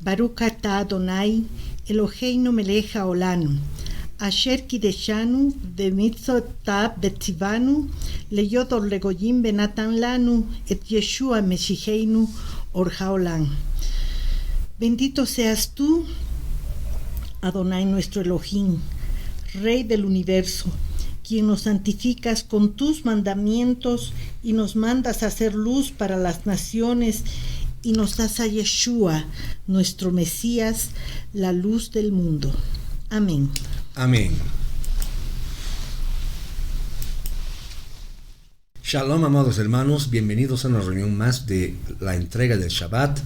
Baruch atah Adonai, Eloheinu melech haolam, asher kideshanu b'mitzotav betzivanu, leyot or legoyim benatan lanu, et Yeshua Meshicheinu or haolam. Bendito seas tú, Adonai nuestro Elohim, Rey del universo, quien nos santificas con tus mandamientos y nos mandas a hacer luz para las naciones, y nos das a Yeshua, nuestro Mesías, la luz del mundo. Amén. Amén. Shalom, amados hermanos, bienvenidos a una reunión más de la entrega del Shabbat.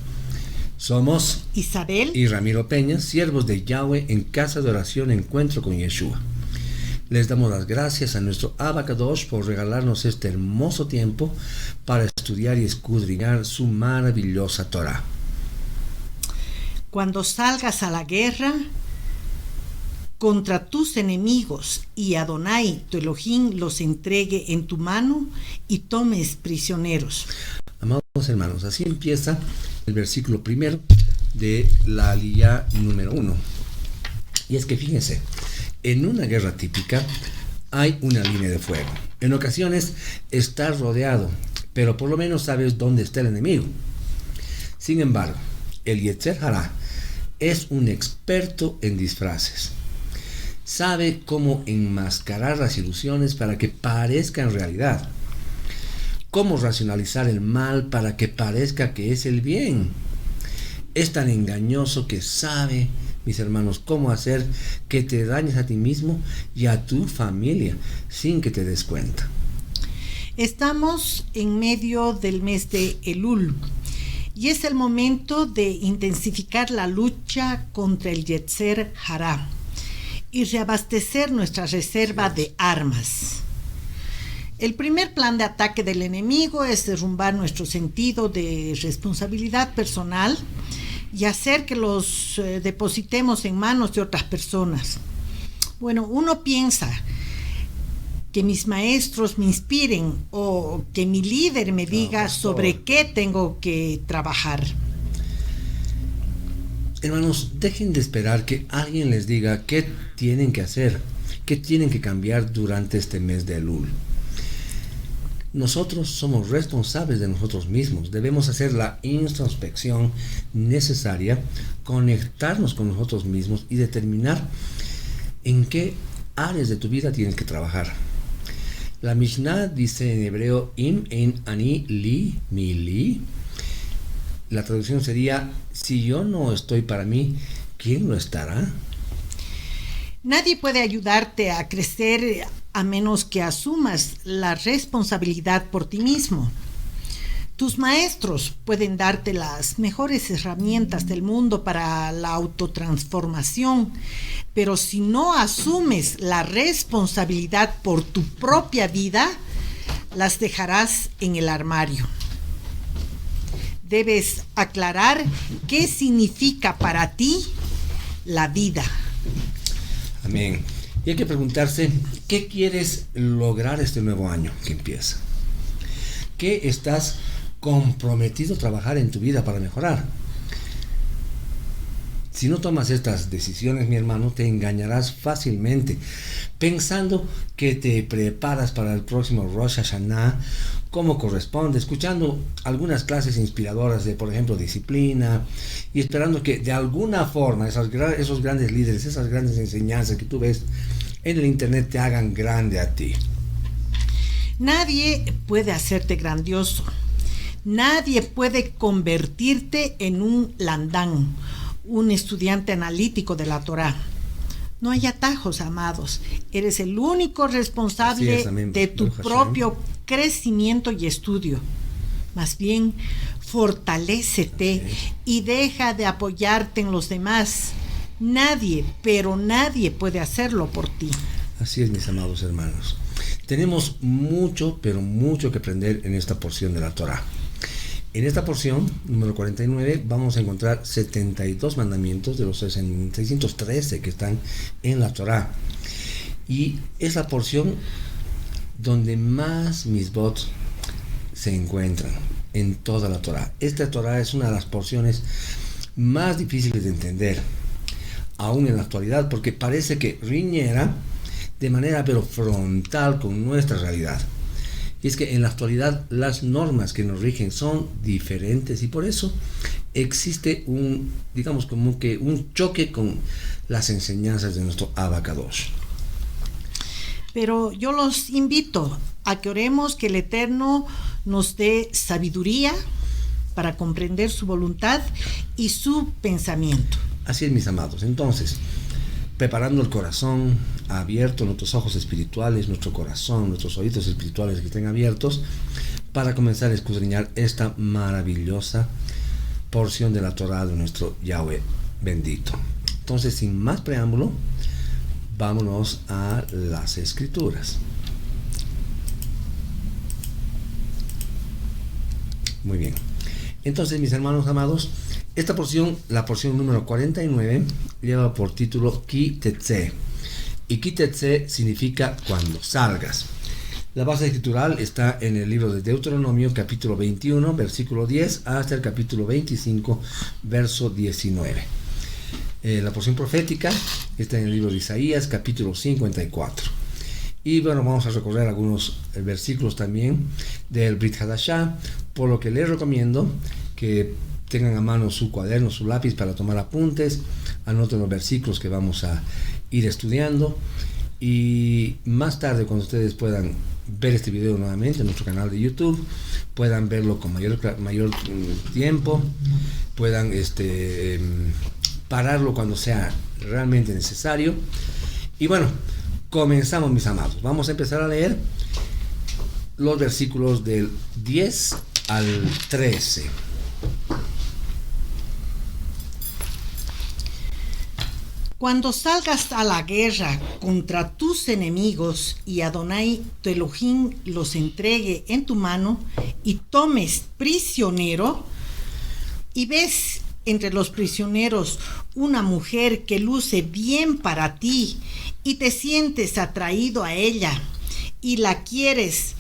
Somos Isabel y Ramiro Peña, siervos de Yahweh en Casa de Oración Encuentro con Yeshua. Les damos las gracias a nuestro Abba Kadosh por regalarnos este hermoso tiempo para estudiar y escudriñar su maravillosa Torah. Cuando salgas a la guerra contra tus enemigos y Adonai, tu Elohim, los entregue en tu mano y tomes prisioneros. Amados hermanos, así empieza el versículo primero de la aliyá número 1. Y es que fíjense, en una guerra típica hay una línea de fuego. En ocasiones estás rodeado, pero por lo menos sabes dónde está el enemigo. Sin embargo, el Yetzer Hará es un experto en disfraces. Sabe cómo enmascarar las ilusiones para que parezcan realidad. Cómo racionalizar el mal para que parezca que es el bien. Es tan engañoso que sabe, mis hermanos, cómo hacer que te dañes a ti mismo y a tu familia sin que te des cuenta. Estamos en medio del mes de Elul y es el momento de intensificar la lucha contra el Yetzer Hará y reabastecer nuestra reserva de armas. El primer plan de ataque del enemigo es derrumbar nuestro sentido de responsabilidad personal y hacer que los depositemos en manos de otras personas. Bueno, uno piensa que mis maestros me inspiren o que mi líder me diga sobre qué tengo que trabajar. Hermanos, dejen de esperar que alguien les diga qué tienen que hacer, qué tienen que cambiar durante este mes de Elul. Nosotros somos responsables de nosotros mismos. Debemos hacer la introspección necesaria, conectarnos con nosotros mismos y determinar en qué áreas de tu vida tienes que trabajar. La Mishnah dice en hebreo, Im en ani li mi li. La traducción sería, si yo no estoy para mí, ¿quién lo estará? Nadie puede ayudarte a crecer a menos que asumas la responsabilidad por ti mismo. Tus maestros pueden darte las mejores herramientas del mundo para la autotransformación, pero si no asumes la responsabilidad por tu propia vida, las dejarás en el armario. Debes aclarar qué significa para ti la vida. Amén. Y hay que preguntarse, ¿qué quieres lograr este nuevo año que empieza? ¿Qué estás comprometido a trabajar en tu vida para mejorar? Si no tomas estas decisiones, mi hermano, te engañarás fácilmente, pensando que te preparas para el próximo Rosh Hashanah como corresponde, escuchando algunas clases inspiradoras de, por ejemplo, disciplina, y esperando que de alguna forma esos grandes líderes, esas grandes enseñanzas que tú ves en el internet te hagan grande a ti. Nadie puede hacerte grandioso. Nadie puede convertirte en un landán, un estudiante analítico de la Torá. No hay atajos, amados. Eres el único responsable de tu propio crecimiento y estudio. Más bien, fortalécete y deja de apoyarte en los demás. Nadie, pero nadie puede hacerlo por ti. Así es, mis amados hermanos. Tenemos mucho, pero mucho que aprender en esta porción de la Torá. En esta porción, número 49, vamos a encontrar 72 mandamientos de los 613 que están en la Torá. Y es la porción donde más misbot se encuentran en toda la Torá. Esta Torá es una de las porciones más difíciles de entender, aún en la actualidad, porque parece que riñera de manera pero frontal con nuestra realidad. Y es que en la actualidad las normas que nos rigen son diferentes y por eso existe un, digamos, como que un choque con las enseñanzas de nuestro Abacadosh. Pero yo los invito a que oremos que el Eterno nos dé sabiduría para comprender su voluntad y su pensamiento. Así es, mis amados. Entonces, preparando el corazón abierto, nuestros ojos espirituales, nuestro corazón, nuestros oídos espirituales que estén abiertos para comenzar a escudriñar esta maravillosa porción de la Torá de nuestro Yahweh bendito. Entonces, sin más preámbulo, vámonos a las escrituras. Muy bien. Entonces, mis hermanos amados, esta porción, la porción número 49, lleva por título Ki Tetze. Y Ki Tetze significa cuando salgas. La base escritural está en el libro de Deuteronomio, capítulo 21, versículo 10, hasta el capítulo 25, verso 19. La porción profética está en el libro de Isaías, capítulo 54. Y bueno, vamos a recorrer algunos versículos también del Brit Hadashah, por lo que les recomiendo que tengan a mano su cuaderno, su lápiz para tomar apuntes, anoten los versículos que vamos a ir estudiando y más tarde cuando ustedes puedan ver este video nuevamente en nuestro canal de YouTube, puedan verlo con mayor tiempo, puedan pararlo cuando sea realmente necesario. Y bueno, comenzamos, mis amados. Vamos a empezar a leer los versículos del 10 al 13. Cuando salgas a la guerra contra tus enemigos y Adonai tu Elohim los entregue en tu mano y tomes prisionero y ves entre los prisioneros una mujer que luce bien para ti y te sientes atraído a ella y la quieres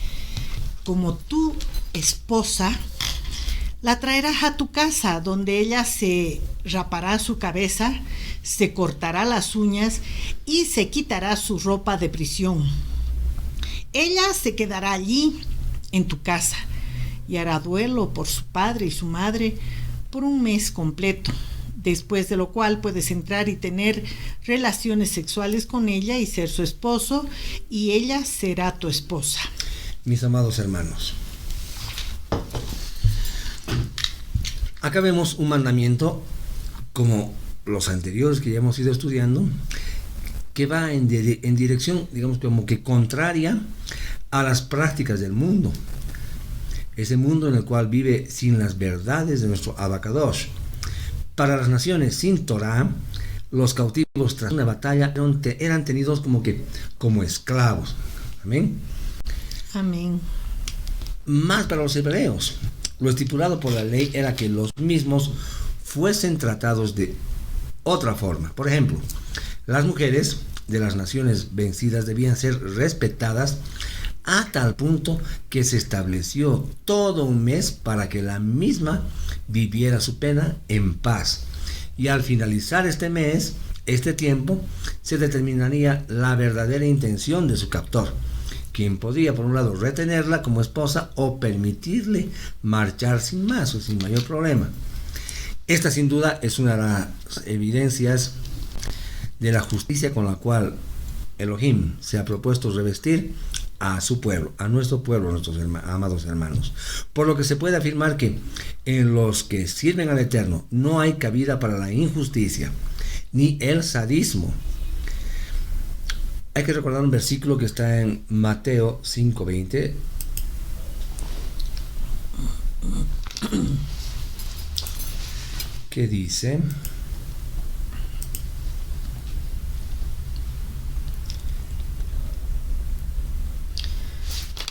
como tu esposa, la traerás a tu casa donde ella se rapará su cabeza, se cortará las uñas y se quitará su ropa de prisión. Ella se quedará allí en tu casa y hará duelo por su padre y su madre por un mes completo, después de lo cual puedes entrar y tener relaciones sexuales con ella y ser su esposo, y ella será tu esposa. Mis amados hermanos, acá vemos un mandamiento como los anteriores que ya hemos ido estudiando, que va en dirección, digamos, como que contraria a las prácticas del mundo. Ese mundo en el cual vive sin las verdades de nuestro Abacadosh. Para las naciones sin Torah, los cautivos tras una batalla eran tenidos como esclavos. Amén. Amén. Más para los hebreos, lo estipulado por la ley era que los mismos fuesen tratados de otra forma. Por ejemplo, las mujeres de las naciones vencidas debían ser respetadas a tal punto que se estableció todo un mes para que la misma viviera su pena en paz. Y al finalizar este tiempo, se determinaría la verdadera intención de su captor, quien podía, por un lado, retenerla como esposa o permitirle marchar sin más o sin mayor problema. Esta, sin duda, es una de las evidencias de la justicia con la cual Elohim se ha propuesto revestir a su pueblo, a nuestro pueblo, a nuestros amados hermanos. Por lo que se puede afirmar que en los que sirven al Eterno no hay cabida para la injusticia ni el sadismo. Hay que recordar un versículo que está en Mateo 5:20. Que dice: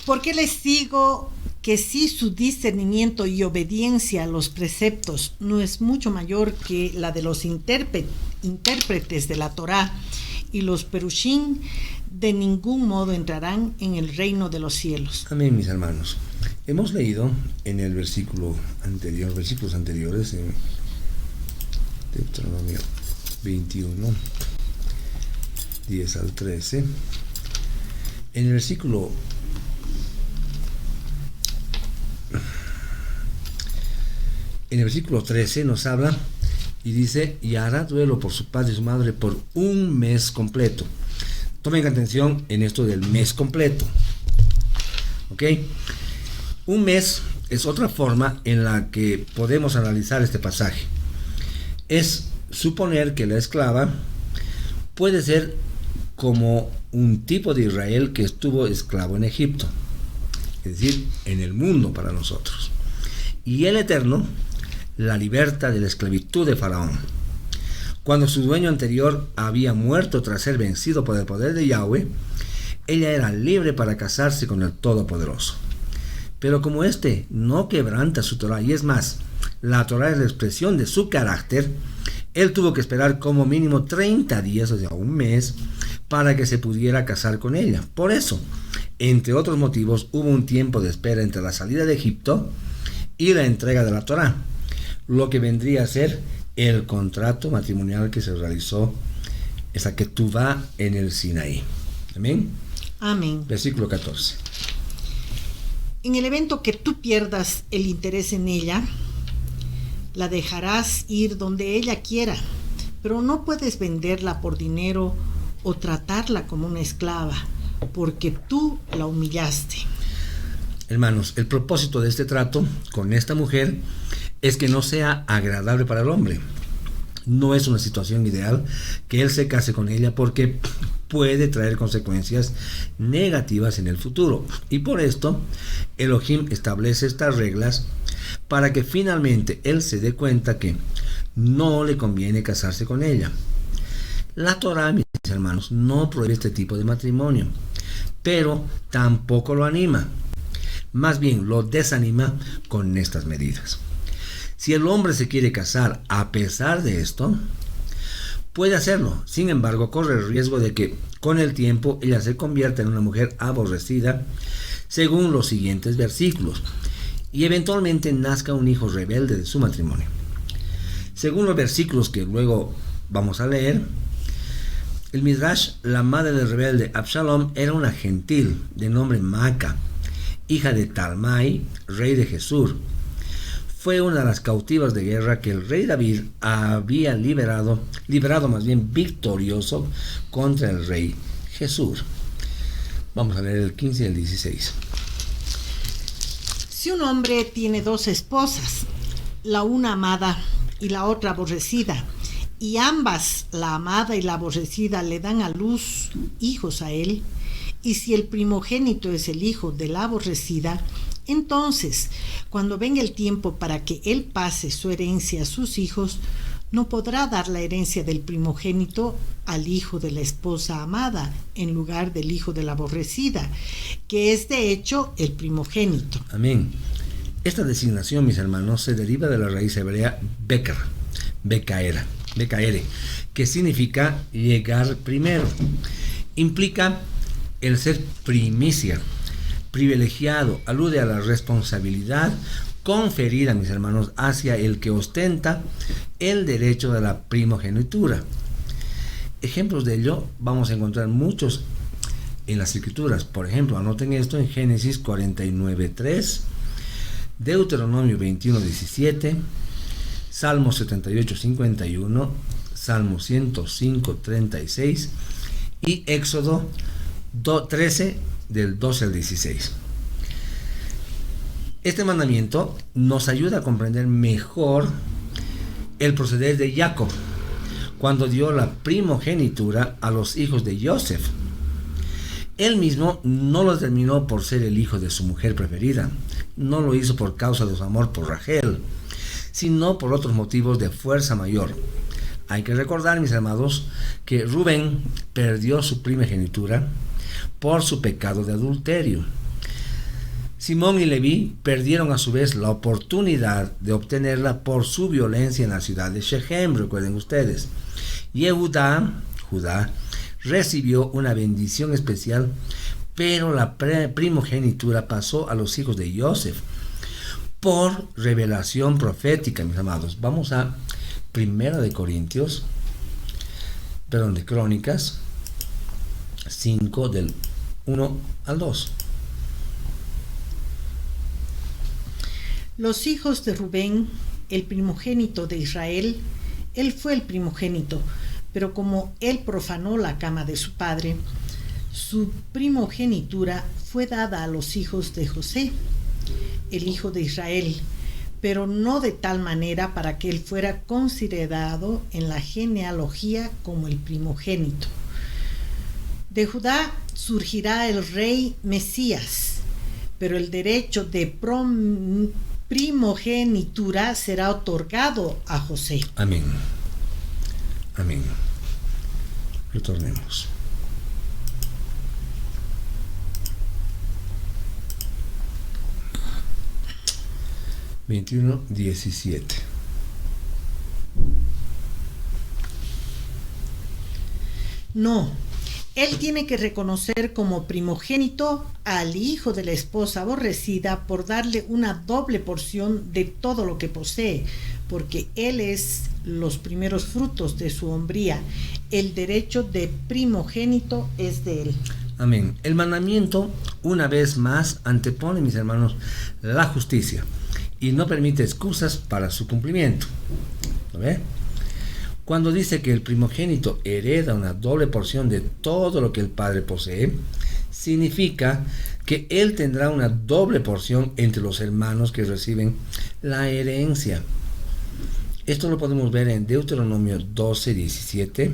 Porque les digo que si su discernimiento y obediencia a los preceptos no es mucho mayor que la de los intérpretes de la Torá y los perushim, de ningún modo entrarán en el reino de los cielos. Amén, mis hermanos. Hemos leído en el versículos anteriores, Deuteronomio 21, 10 al 13. En el versículo En el versículo 13 nos habla y dice: y hará duelo por su padre y su madre por un mes completo. Tomen atención en esto del mes completo. ¿Ok? Un mes es otra forma en la que podemos analizar este pasaje. Es suponer que la esclava puede ser como un tipo de Israel que estuvo esclavo en Egipto, es decir, en el mundo para nosotros. Y el Eterno la liberta de la esclavitud de Faraón. Cuando su dueño anterior había muerto tras ser vencido por el poder de Yahweh, ella era libre para casarse con el Todopoderoso. Pero como éste no quebranta su Torah, y es más, la Torah es la expresión de su carácter, él tuvo que esperar como mínimo 30 días, o sea, un mes, para que se pudiera casar con ella. Por eso, entre otros motivos, hubo un tiempo de espera entre la salida de Egipto y la entrega de la Torah, lo que vendría a ser el contrato matrimonial que se realizó, esa ketubá en el Sinaí. Amén. Amén. Versículo 14. En el evento que tú pierdas el interés en ella, la dejarás ir donde ella quiera, pero no puedes venderla por dinero o tratarla como una esclava, porque tú la humillaste. Hermanos, el propósito de este trato con esta mujer es que no sea agradable para el hombre. No es una situación ideal que él se case con ella, porque puede traer consecuencias negativas en el futuro. Y por esto, Elohim establece estas reglas para que finalmente él se dé cuenta que no le conviene casarse con ella. La Torah, mis hermanos, no prohíbe este tipo de matrimonio, pero tampoco lo anima. Más bien lo desanima con estas medidas. Si el hombre se quiere casar a pesar de esto, puede hacerlo. Sin embargo, corre el riesgo de que con el tiempo ella se convierta en una mujer aborrecida, según los siguientes versículos, y eventualmente nazca un hijo rebelde de su matrimonio. Según los versículos que luego vamos a leer, el Midrash, la madre del rebelde Absalom era una gentil de nombre Maaca, hija de Talmai, rey de Jesur. Fue una de las cautivas de guerra que el rey David había liberado más bien victorioso contra el rey Jesur. Vamos a leer el 15 y el 16. Si un hombre tiene dos esposas, la una amada y la otra aborrecida, y ambas, la amada y la aborrecida, le dan a luz hijos a él, y si el primogénito es el hijo de la aborrecida, entonces, cuando venga el tiempo para que él pase su herencia a sus hijos, no podrá dar la herencia del primogénito al hijo de la esposa amada, en lugar del hijo de la aborrecida, que es de hecho el primogénito. Amén. Esta designación, mis hermanos, se deriva de la raíz hebrea beker, bekaere, que significa llegar primero. Implica el ser primicia, privilegiado, alude a la responsabilidad conferida, mis hermanos, hacia el que ostenta el derecho de la primogenitura. Ejemplos de ello vamos a encontrar muchos en las escrituras. Por ejemplo, anoten esto en Génesis 49:3, Deuteronomio 21:17, Salmo 78:51, Salmo 105:36 y Éxodo 13 del 12 al 16. Este mandamiento nos ayuda a comprender mejor el proceder de Jacob cuando dio la primogenitura a los hijos de Joseph. Él mismo no lo determinó por ser el hijo de su mujer preferida, no lo hizo por causa de su amor por Rachel, sino por otros motivos de fuerza mayor. Hay que recordar, mis amados, que Rubén perdió su primogenitura por su pecado de adulterio. Simón y Leví perdieron a su vez la oportunidad de obtenerla por su violencia en la ciudad de Shechem, recuerden ustedes. Judá recibió una bendición especial, pero la primogenitura pasó a los hijos de Joseph por revelación profética, mis amados. Vamos a de Crónicas 5 del 1 al 2. Los hijos de Rubén, el primogénito de Israel, él fue el primogénito, pero como él profanó la cama de su padre, su primogenitura fue dada a los hijos de José, el hijo de Israel, pero no de tal manera para que él fuera considerado en la genealogía como el primogénito. De Judá surgirá el rey Mesías, pero el derecho de primogenitura será otorgado a José. Amén. Amén. Retornemos. (21:17). No, él tiene que reconocer como primogénito al hijo de la esposa aborrecida por darle una doble porción de todo lo que posee, porque él es los primeros frutos de su hombría. El derecho de primogénito es de él. Amén. El mandamiento, una vez más, antepone, mis hermanos, la justicia y no permite excusas para su cumplimiento. ¿Lo ve? Cuando dice que el primogénito hereda una doble porción de todo lo que el padre posee, significa que él tendrá una doble porción entre los hermanos que reciben la herencia. Esto lo podemos ver en Deuteronomio 12:17,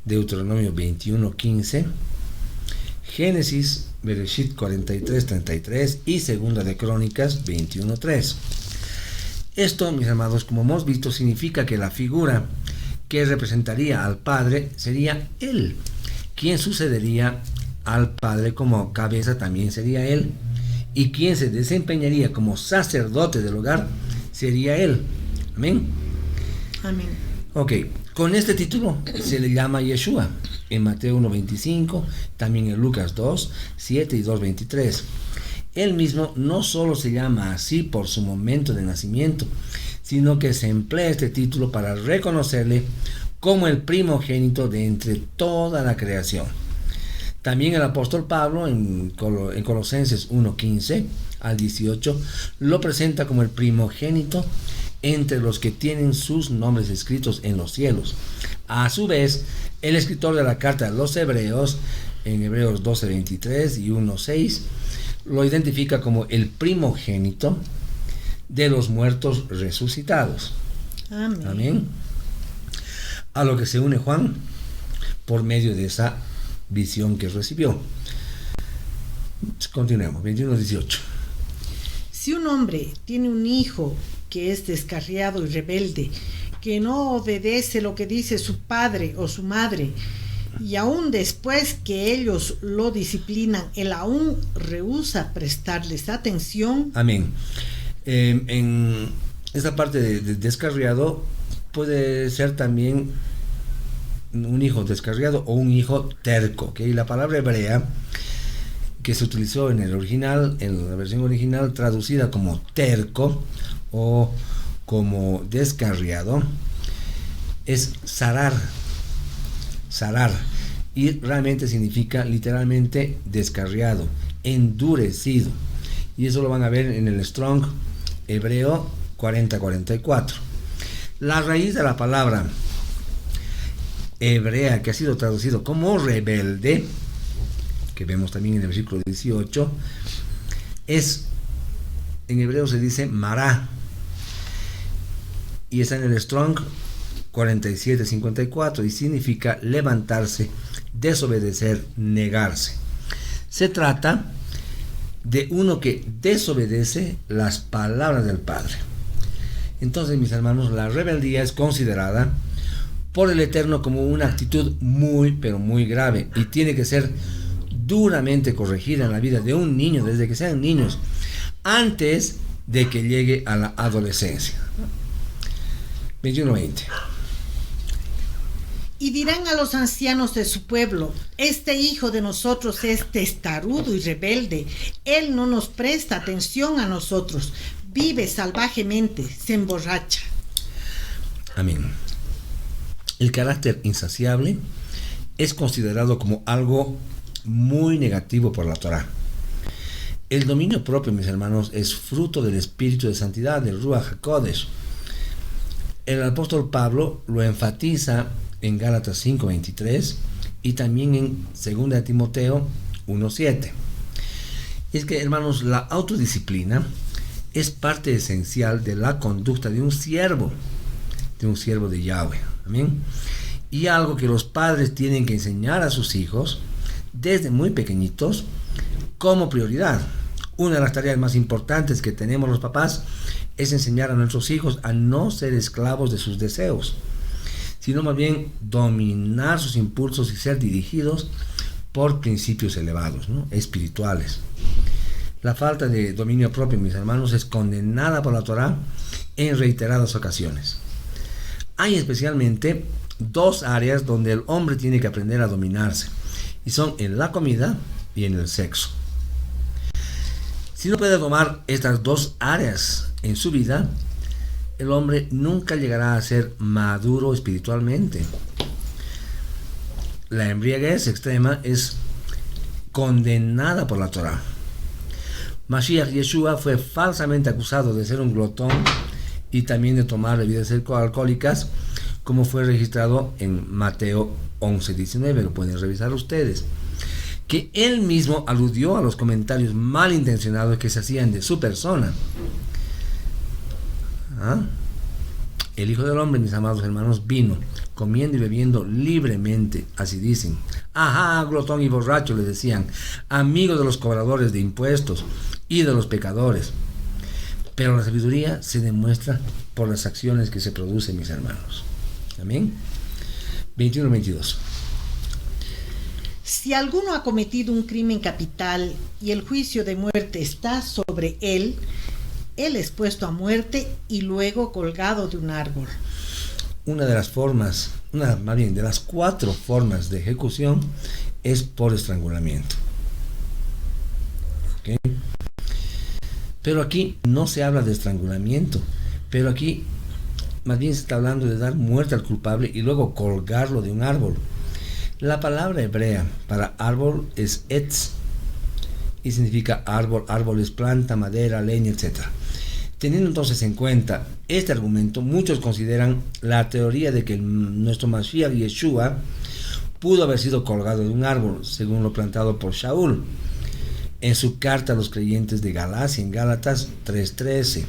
Deuteronomio 21:15, Génesis, Bereshit 43:33 y Segunda de Crónicas 21:3. Esto, mis amados, como hemos visto, significa que la figura que representaría al Padre sería Él. Quien sucedería al Padre como cabeza también sería Él. Y quien se desempeñaría como sacerdote del hogar sería Él. Amén. Amén. Ok, con este título se le llama Yeshua en Mateo 1:25, también en Lucas 2:7 y 2:23. Él mismo no solo se llama así por su momento de nacimiento, sino que se emplea este título para reconocerle como el primogénito de entre toda la creación. También el apóstol Pablo en Colosenses 1:15 al 18 lo presenta como el primogénito entre los que tienen sus nombres escritos en los cielos. A su vez, el escritor de la carta a los Hebreos, en Hebreos 12:23 y 1:6, lo identifica como el primogénito de los muertos resucitados. Amén. Amén. A lo que se une Juan por medio de esa visión que recibió. Continuemos, 21:18. Si un hombre tiene un hijo que es descarriado y rebelde, que no obedece lo que dice su padre o su madre, y aún después que ellos lo disciplinan, él aún rehúsa prestarles atención. Amén. En esta parte de descarriado puede ser también un hijo descarriado o un hijo terco, ¿okay? La palabra hebrea que se utilizó en el original, en la versión original traducida como terco o como descarriado, es zarar, y realmente significa literalmente descarriado, endurecido, y eso lo van a ver en el Strong hebreo 40:44. La raíz de la palabra hebrea que ha sido traducido como rebelde, que vemos también en el versículo 18, es, en hebreo se dice mará, y está en el Strong 47:54 y significa levantarse, desobedecer, negarse. Se trata de uno que desobedece las palabras del Padre. Entonces, mis hermanos, la rebeldía es considerada por el Eterno como una actitud muy, pero muy grave, y tiene que ser duramente corregida en la vida de un niño desde que sean niños, antes de que llegue a la adolescencia. 21:20. Y dirán a los ancianos de su pueblo: este hijo de nosotros es testarudo y rebelde, él no nos presta atención a nosotros, vive salvajemente, se emborracha. Amén. El carácter insaciable es considerado como algo muy negativo por la Torá. El dominio propio, mis hermanos, es fruto del espíritu de santidad, del Ruach HaKodesh. El apóstol Pablo lo enfatiza en Gálatas 5:23 y también en 2 Timoteo 1:7. Y es que, hermanos, la autodisciplina es parte esencial de la conducta de un siervo de Yahweh. Amén. Y algo que los padres tienen que enseñar a sus hijos desde muy pequeñitos como prioridad. Una de las tareas más importantes que tenemos los papás es enseñar a nuestros hijos a no ser esclavos de sus deseos, sino más bien dominar sus impulsos y ser dirigidos por principios elevados, ¿no? Espirituales. La falta de dominio propio, mis hermanos, es condenada por la Torá en reiteradas ocasiones. Hay especialmente dos áreas donde el hombre tiene que aprender a dominarse, y son en la comida y en el sexo. Si no puede tomar estas dos áreas en su vida, el hombre nunca llegará a ser maduro espiritualmente. La embriaguez extrema es condenada por la Torá. Mashiach Yeshua fue falsamente acusado de ser un glotón y también de tomar bebidas alcohólicas, como fue registrado en Mateo 11:19, lo pueden revisar ustedes, que él mismo aludió a los comentarios malintencionados que se hacían de su persona. El Hijo del Hombre, mis amados hermanos, vino comiendo y bebiendo libremente, así dicen. Ajá, glotón y borracho, le decían, amigos de los cobradores de impuestos y de los pecadores. Pero la sabiduría se demuestra por las acciones que se producen, mis hermanos. Amén. 21-22. Si alguno ha cometido un crimen capital y el juicio de muerte está sobre él, él es puesto a muerte y luego colgado de un árbol. Una de las 4 formas de ejecución es por estrangulamiento. ¿Okay? Pero aquí no se habla de estrangulamiento, pero aquí más bien se está hablando de dar muerte al culpable y luego colgarlo de un árbol. La palabra hebrea para árbol es etz y significa árbol, árboles, planta, madera, leña, etc. Teniendo entonces en cuenta este argumento, muchos consideran la teoría de que nuestro Mashiach Yeshua pudo haber sido colgado de un árbol, según lo plantado por Shaul en su carta a los creyentes de Galacia, en Gálatas 3:13.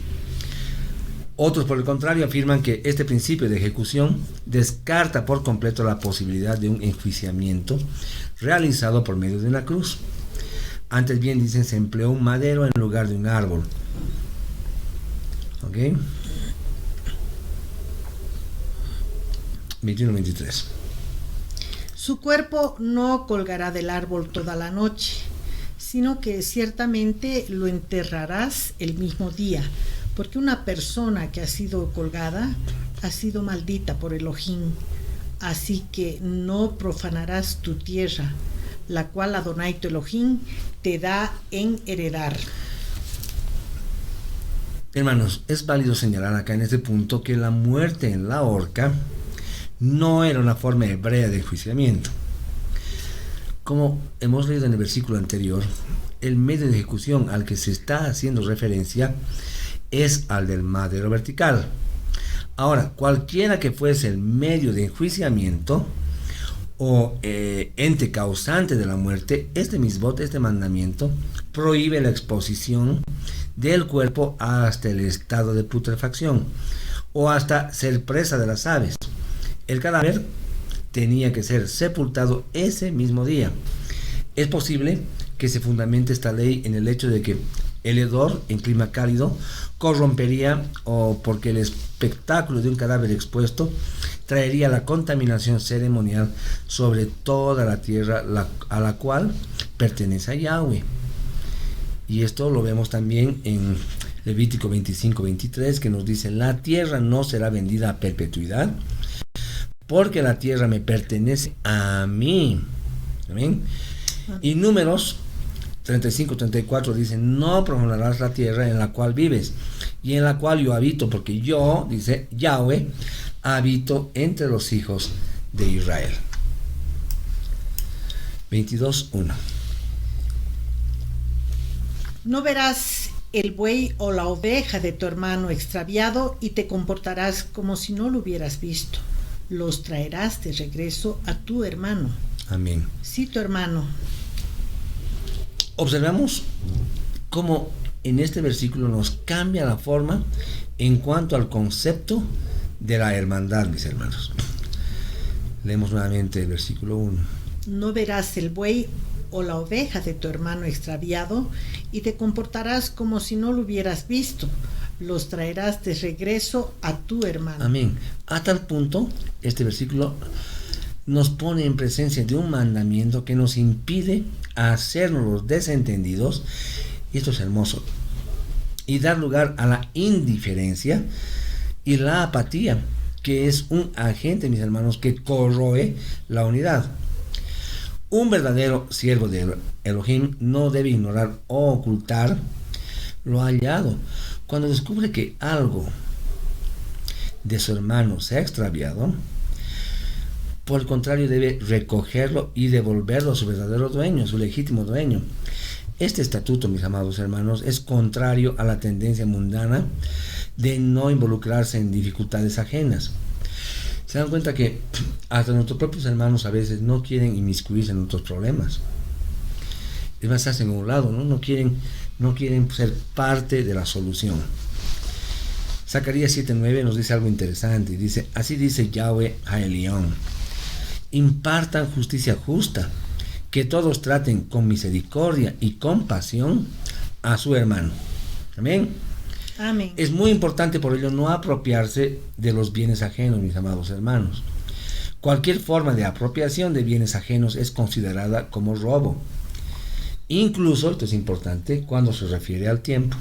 Otros, por el contrario, afirman que este principio de ejecución descarta por completo la posibilidad de un enjuiciamiento realizado por medio de una cruz. Antes bien, dicen, se empleó un madero en lugar de un árbol. ¿Ok? 21-23. Su cuerpo no colgará del árbol toda la noche, sino que ciertamente lo enterrarás el mismo día, porque una persona que ha sido colgada ha sido maldita por Elohim. Así que no profanarás tu tierra, la cual Adonai tu Elohim te da en heredar. Hermanos, es válido señalar acá en este punto que la muerte en la horca no era una forma hebrea de enjuiciamiento. Como hemos leído en el versículo anterior, el medio de ejecución al que se está haciendo referencia es al del madero vertical. Ahora, cualquiera que fuese el medio de enjuiciamiento o ente causante de la muerte, este misbot, este mandamiento, prohíbe la exposición del cuerpo hasta el estado de putrefacción o hasta ser presa de las aves. El cadáver tenía que ser sepultado ese mismo día. Es posible que se fundamente esta ley en el hecho de que el hedor en clima cálido corrompería, o porque el espectáculo de un cadáver expuesto traería la contaminación ceremonial sobre toda la tierra a la cual pertenece a Yahweh. Y esto lo vemos también en Levítico 25:23, que nos dice: la tierra no será vendida a perpetuidad, porque la tierra me pertenece a mí. Amén. Y Números 35-34 dice: no profanarás la tierra en la cual vives y en la cual yo habito, porque yo, dice Yahweh, habito entre los hijos de Israel. 22:1. No verás el buey o la oveja de tu hermano extraviado y te comportarás como si no lo hubieras visto. Los traerás de regreso a tu hermano. Amén. Sí, tu hermano. Observamos cómo en este versículo nos cambia la forma en cuanto al concepto de la hermandad, mis hermanos. Leemos nuevamente el versículo 1. No verás el buey o la oveja de tu hermano extraviado y te comportarás como si no lo hubieras visto. Los traerás de regreso a tu hermano. Amén. A tal punto, este versículo nos pone en presencia de un mandamiento que nos impide hacernos los desentendidos, y esto es hermoso, y dar lugar a la indiferencia y la apatía, que es un agente, mis hermanos, que corroe la unidad. Un verdadero siervo de Elohim no debe ignorar o ocultar lo hallado. Cuando descubre que algo de su hermano se ha extraviado, por el contrario, debe recogerlo y devolverlo a su verdadero dueño, su legítimo dueño. Este estatuto, mis amados hermanos, es contrario a la tendencia mundana de no involucrarse en dificultades ajenas. Se dan cuenta que hasta nuestros propios hermanos a veces no quieren inmiscuirse en nuestros problemas. Es más, se hacen a un lado, ¿no? No quieren ser parte de la solución. Zacarías 7:9 nos dice algo interesante. Dice, así dice Yahweh Haelión: impartan justicia justa, que todos traten con misericordia y compasión a su hermano. Amén. Amén. Es muy importante por ello no apropiarse de los bienes ajenos, mis amados hermanos. Cualquier forma de apropiación de bienes ajenos es considerada como robo. Incluso, esto es importante, cuando se refiere al tiempo.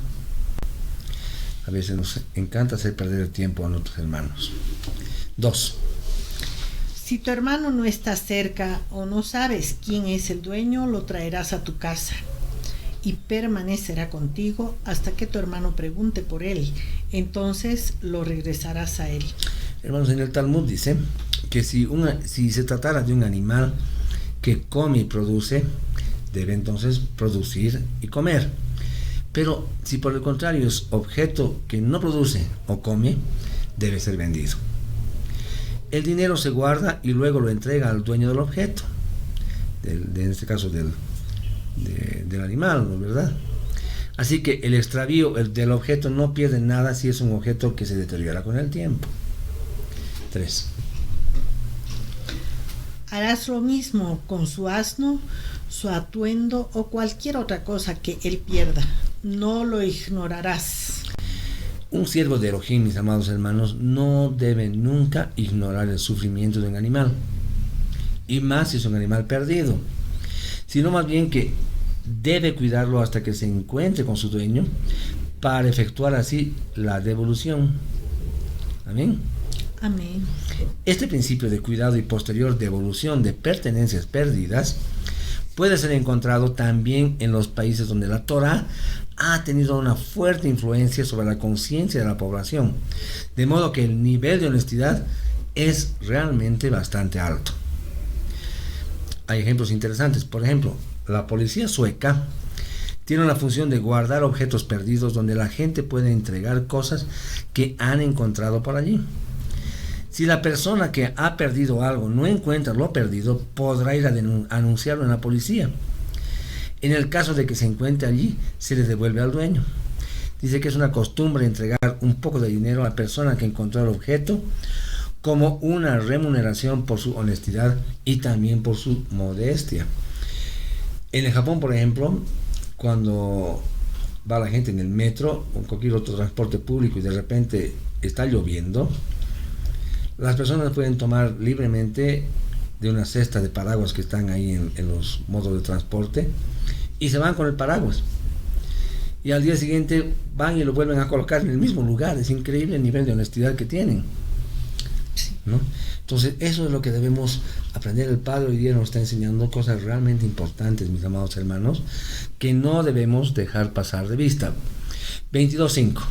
A veces nos encanta hacer perder el tiempo a nuestros hermanos. 2. Si tu hermano no está cerca o no sabes quién es el dueño, lo traerás a tu casa y permanecerá contigo hasta que tu hermano pregunte por él. Entonces lo regresarás a él. Hermanos, en el Talmud dice que si se tratara de un animal que come y produce, debe entonces producir y comer. Pero si por el contrario es objeto que no produce o come, debe ser vendido. El dinero se guarda y luego lo entrega al dueño del objeto, en este caso del animal, ¿no es verdad? Así que el extravío del objeto no pierde nada si es un objeto que se deteriora con el tiempo. 3. Harás lo mismo con su asno, su atuendo o cualquier otra cosa que él pierda. No lo ignorarás. Un siervo de Elohim, mis amados hermanos, no debe nunca ignorar el sufrimiento de un animal, y más si es un animal perdido, sino más bien que debe cuidarlo hasta que se encuentre con su dueño para efectuar así la devolución. Amén. Amén. Este principio de cuidado y posterior devolución de pertenencias perdidas puede ser encontrado también en los países donde la Torah ha tenido una fuerte influencia sobre la conciencia de la población, de modo que el nivel de honestidad es realmente bastante alto. Hay ejemplos interesantes. Por ejemplo, la policía sueca tiene la función de guardar objetos perdidos donde la gente puede entregar cosas que han encontrado por allí. Si la persona que ha perdido algo no encuentra lo perdido, podrá ir a anunciarlo en la policía. En el caso de que se encuentre allí, se le devuelve al dueño. Dice que es una costumbre entregar un poco de dinero a la persona que encontró el objeto como una remuneración por su honestidad y también por su modestia. En el Japón, por ejemplo, cuando va la gente en el metro o cualquier otro transporte público y de repente está lloviendo, las personas pueden tomar libremente de una cesta de paraguas que están ahí en los modos de transporte y se van con el paraguas. Y al día siguiente van y lo vuelven a colocar en el mismo lugar. Es increíble el nivel de honestidad que tienen, ¿no? Entonces, eso es lo que debemos aprender. El Padre hoy día nos está enseñando cosas realmente importantes, mis amados hermanos, que no debemos dejar pasar de vista. 22:5.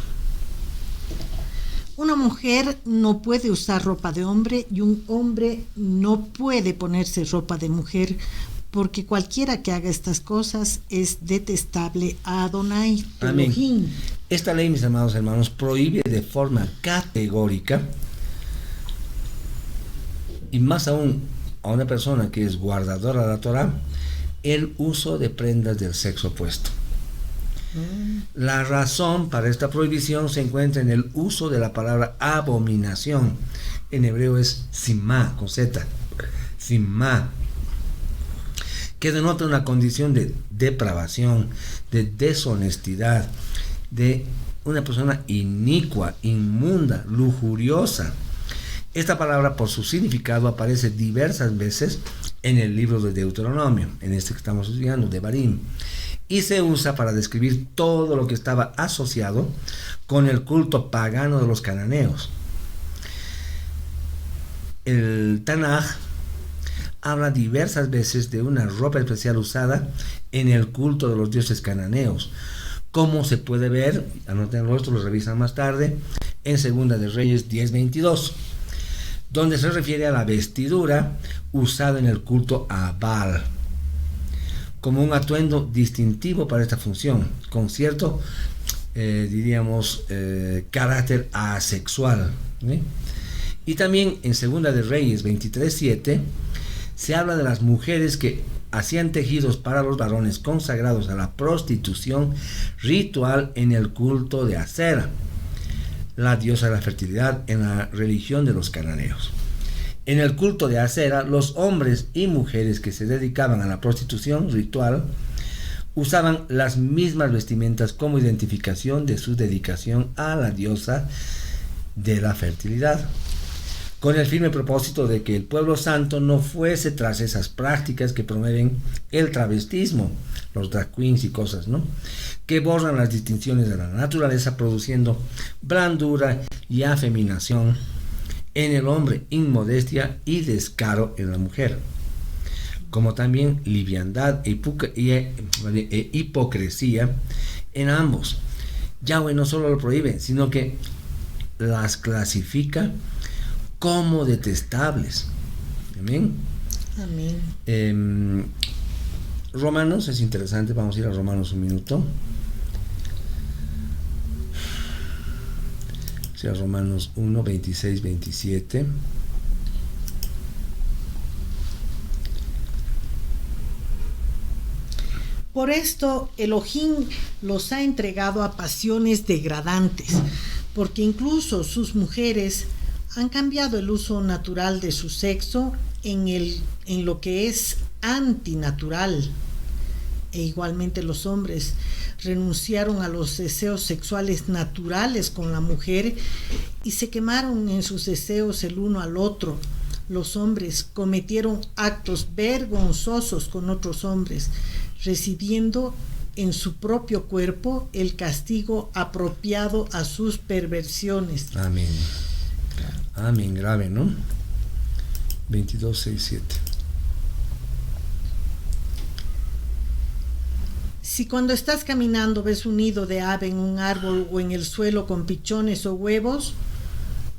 Una mujer no puede usar ropa de hombre y un hombre no puede ponerse ropa de mujer, porque cualquiera que haga estas cosas es detestable a Adonai, tu Amén. Elohim. Esta ley, mis amados hermanos, prohíbe de forma categórica, y más aún a una persona que es guardadora de la Torah, el uso de prendas del sexo opuesto. La razón para esta prohibición se encuentra en el uso de la palabra abominación. En hebreo es simá, con Z, simá, que denota una condición de depravación, de deshonestidad, de una persona inicua, inmunda, lujuriosa. Esta palabra, por su significado, aparece diversas veces en el libro de Deuteronomio, en este que estamos estudiando, de Barim, y se usa para describir todo lo que estaba asociado con el culto pagano de los cananeos. El Tanaj habla diversas veces de una ropa especial usada en el culto de los dioses cananeos, como se puede ver, anótenlo, esto lo revisan más tarde, en Segunda de Reyes 10:22, donde se refiere a la vestidura usada en el culto a Baal, como un atuendo distintivo para esta función, con cierto, carácter asexual. Y también en Segunda de Reyes 23:7 se habla de las mujeres que hacían tejidos para los varones consagrados a la prostitución ritual en el culto de Asera, la diosa de la fertilidad en la religión de los cananeos. En el culto de Asera, los hombres y mujeres que se dedicaban a la prostitución ritual usaban las mismas vestimentas como identificación de su dedicación a la diosa de la fertilidad, con el firme propósito de que el pueblo santo no fuese tras esas prácticas que promueven el travestismo, los drag queens y cosas, ¿no?, que borran las distinciones de la naturaleza, produciendo blandura y afeminación en el hombre, inmodestia y descaro en la mujer, como también liviandad e hipocresía en ambos. Yahweh no solo lo prohíbe, sino que las clasifica como detestables. Amén. Amén. Romanos es interesante, vamos a ir a Romanos un minuto. O sea, Romanos 1, 26, 27. Por esto Elohim los ha entregado a pasiones degradantes, porque incluso sus mujeres han cambiado el uso natural de su sexo en lo que es antinatural. E igualmente los hombres renunciaron a los deseos sexuales naturales con la mujer y se quemaron en sus deseos el uno al otro. Los hombres cometieron actos vergonzosos con otros hombres, recibiendo en su propio cuerpo el castigo apropiado a sus perversiones. Amén. Amén, grave, ¿no? 22, 6, 7. Si cuando estás caminando ves un nido de ave en un árbol o en el suelo con pichones o huevos,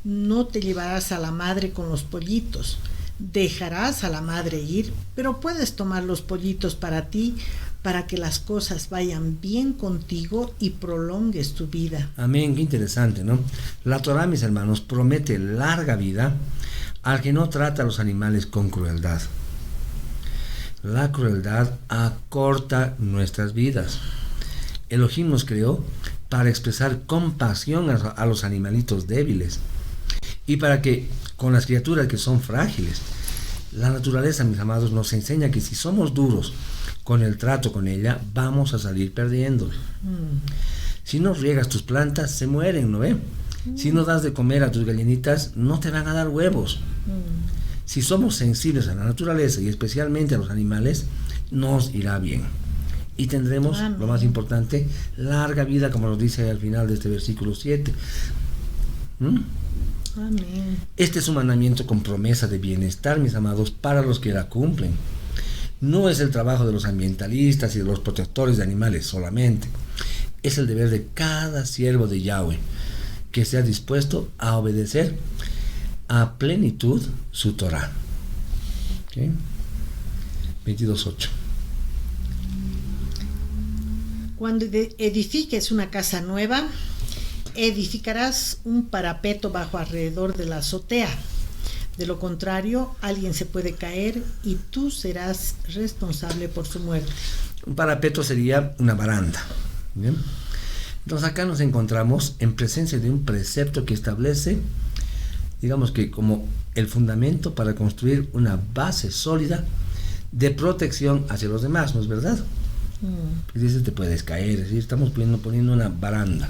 no te llevarás a la madre con los pollitos. Dejarás a la madre ir, pero puedes tomar los pollitos para ti, para que las cosas vayan bien contigo y prolongues tu vida. Amén, qué interesante, ¿no? La Torah, mis hermanos, promete larga vida al que no trata a los animales con crueldad. La crueldad acorta nuestras vidas. Elohim nos creó para expresar compasión a los animalitos débiles y para que con las criaturas que son frágiles. La naturaleza, mis amados, nos enseña que si somos duros con el trato con ella, vamos a salir perdiendo. Si no riegas tus plantas, se mueren, ¿no ve? Si no das de comer a tus gallinitas, no te van a dar huevos. Si somos sensibles a la naturaleza y especialmente a los animales, nos irá bien. Y tendremos, amén, lo más importante, larga vida, como nos dice al final de este versículo 7. Amén. Este es un mandamiento con promesa de bienestar, mis amados, para los que la cumplen. No es el trabajo de los ambientalistas y de los protectores de animales solamente. Es el deber de cada siervo de Yahweh. que sea dispuesto a obedecer a plenitud su Torah. ¿Okay? 22:8. Cuando edifiques una casa nueva, edificarás un parapeto bajo alrededor de la azotea. De lo contrario, alguien se puede caer y tú serás responsable por su muerte. Un parapeto sería una baranda. ¿Bien? Entonces acá nos encontramos en presencia de un precepto que establece, digamos que como el fundamento para construir una base sólida de protección hacia los demás, ¿no es verdad? Y dice, te puedes caer, es decir, estamos poniendo una baranda.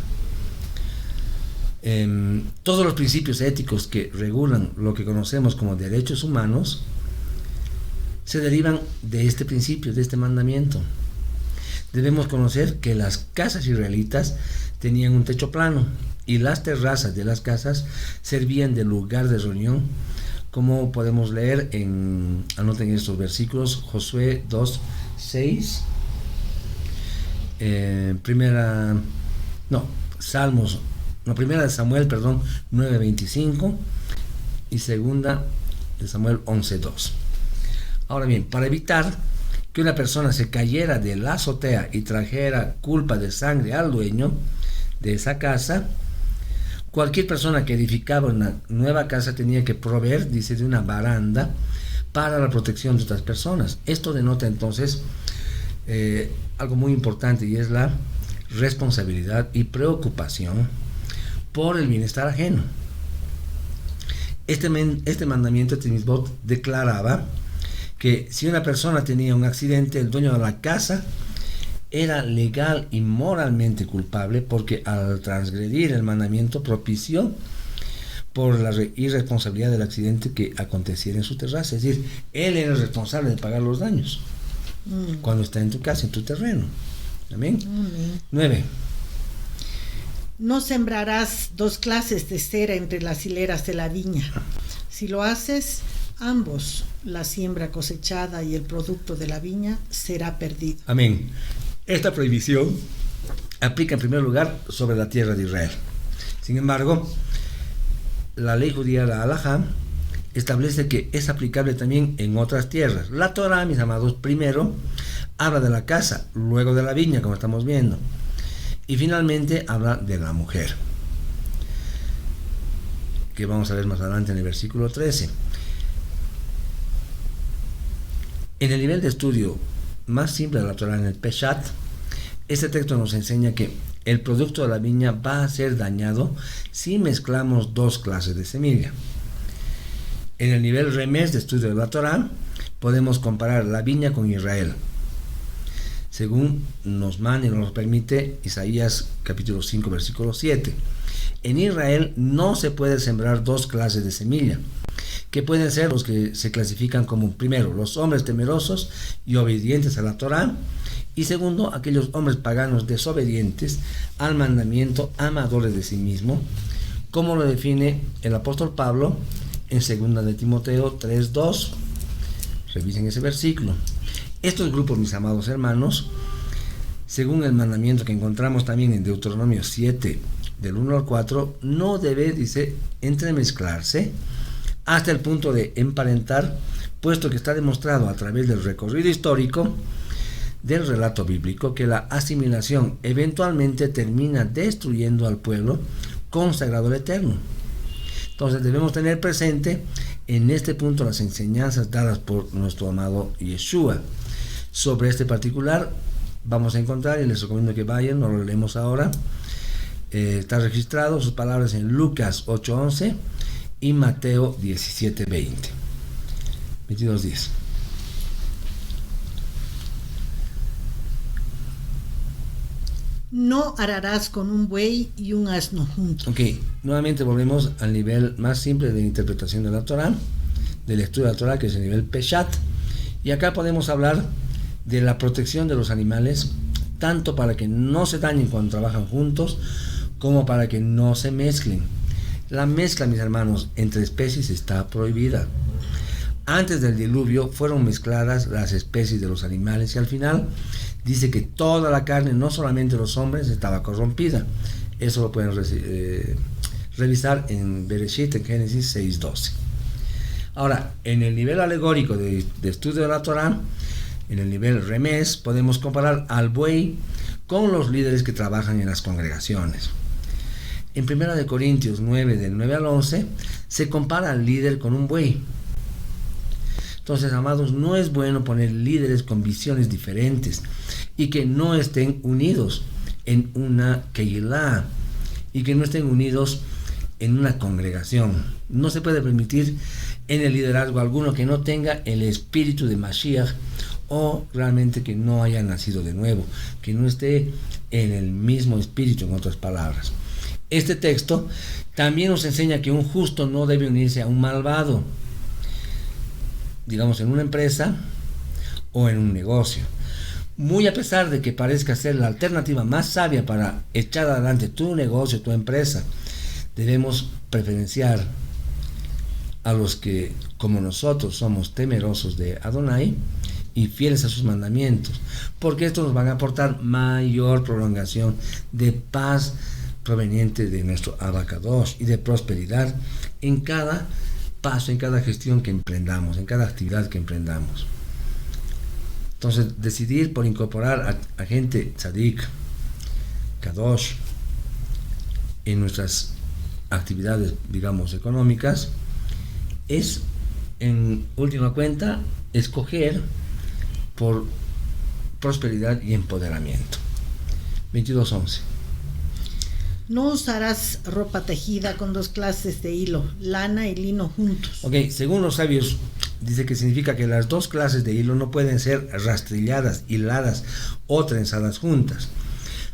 Todos los principios éticos que regulan lo que conocemos como derechos humanos se derivan de este principio, de este mandamiento. Debemos conocer que las casas israelitas tenían un techo plano y las terrazas de las casas servían de lugar de reunión, como podemos leer anoten estos versículos, Josué 2:6, primera de Samuel, 9:25 y segunda de Samuel 11:2. Ahora bien, para evitar que una persona se cayera de la azotea y trajera culpa de sangre al dueño de esa casa, cualquier persona que edificaba una nueva casa tenía que proveer, dice, de una baranda para la protección de otras personas. Esto denota entonces algo muy importante, y es la responsabilidad y preocupación por el bienestar ajeno. Este mandamiento de Mitzvot declaraba que si una persona tenía un accidente, el dueño de la casa era legal y moralmente culpable, porque al transgredir el mandamiento propició por la irresponsabilidad del accidente que aconteciera en su terraza. Es decir, él era el responsable de pagar los daños cuando está en tu casa, en tu terreno. Amén. 9. No sembrarás dos clases de cera entre las hileras de la viña. Si lo haces, ambos, la siembra cosechada y el producto de la viña, será perdido. Amén. Esta prohibición aplica en primer lugar sobre la tierra de Israel. Sin embargo, la ley judía, la halajá, establece que es aplicable también en otras tierras. La Torah, mis amados, primero habla de la casa, luego de la viña, como estamos viendo, y finalmente habla de la mujer, que vamos a ver más adelante en el versículo 13. En el nivel de estudio más simple de la Torah, en el Peshat, este texto nos enseña que el producto de la viña va a ser dañado si mezclamos dos clases de semilla. En el nivel Remes de estudio de la Torah, podemos comparar la viña con Israel, según nos manda y nos permite Isaías capítulo 5 versículo 7. En Israel no se puede sembrar dos clases de semilla, que pueden ser los que se clasifican como, primero, los hombres temerosos y obedientes a la Torah, y segundo, aquellos hombres paganos desobedientes al mandamiento, amadores de sí mismo, como lo define el apóstol Pablo en 2 de Timoteo 3:2. Revisen ese versículo. Estos grupos, mis amados hermanos, según el mandamiento que encontramos también en Deuteronomio 7, del 1 al 4, no debe, dice, entremezclarse hasta el punto de emparentar, puesto que está demostrado a través del recorrido histórico del relato bíblico que la asimilación eventualmente termina destruyendo al pueblo consagrado al Eterno. Entonces debemos tener presente en este punto las enseñanzas dadas por nuestro amado Yeshua. Sobre este particular vamos a encontrar, y les recomiendo que vayan, no lo leemos ahora, está registrado sus palabras en Lucas 8:11 y Mateo 17:20. 22:10. No ararás con un buey y un asno juntos. Ok, nuevamente volvemos al nivel más simple de interpretación de la Torah, del estudio de la Torah, que es el nivel Peshat. Y acá podemos hablar de la protección de los animales, tanto para que no se dañen cuando trabajan juntos, como para que no se mezclen. La mezcla, mis hermanos, entre especies está prohibida. Antes del diluvio fueron mezcladas las especies de los animales, y al final dice que toda la carne, no solamente los hombres, estaba corrompida. Eso lo pueden revisar en Bereshit, en Génesis 6:12. Ahora, en el nivel alegórico de estudio de la Torah, en el nivel remes, podemos comparar al buey con los líderes que trabajan en las congregaciones. En 1 Corintios 9, del 9 al 11, se compara al líder con un buey. Entonces, amados, no es bueno poner líderes con visiones diferentes y que no estén unidos en una keilah y que no estén unidos en una congregación. No se puede permitir en el liderazgo alguno que no tenga el espíritu de Mashiach o realmente que no haya nacido de nuevo, que no esté en el mismo espíritu, en otras palabras. Este texto también nos enseña que un justo no debe unirse a un malvado, digamos en una empresa o en un negocio. Muy a pesar de que parezca ser la alternativa más sabia para echar adelante tu negocio, tu empresa, debemos preferenciar a los que, como nosotros, somos temerosos de Adonai y fieles a sus mandamientos, porque estos nos van a aportar mayor prolongación de paz proveniente de nuestro Abacadosh y de prosperidad en cada paso, en cada gestión que emprendamos, en cada actividad que emprendamos. Entonces, decidir por incorporar a gente tzadik, kadosh, en nuestras actividades, digamos, económicas, es, en última cuenta, escoger por prosperidad y empoderamiento. 22:11. No usarás ropa tejida con 2 clases de hilo, lana y lino juntos. Ok, según los sabios, dice que significa que las 2 clases de hilo no pueden ser rastrilladas, hiladas o trenzadas juntas.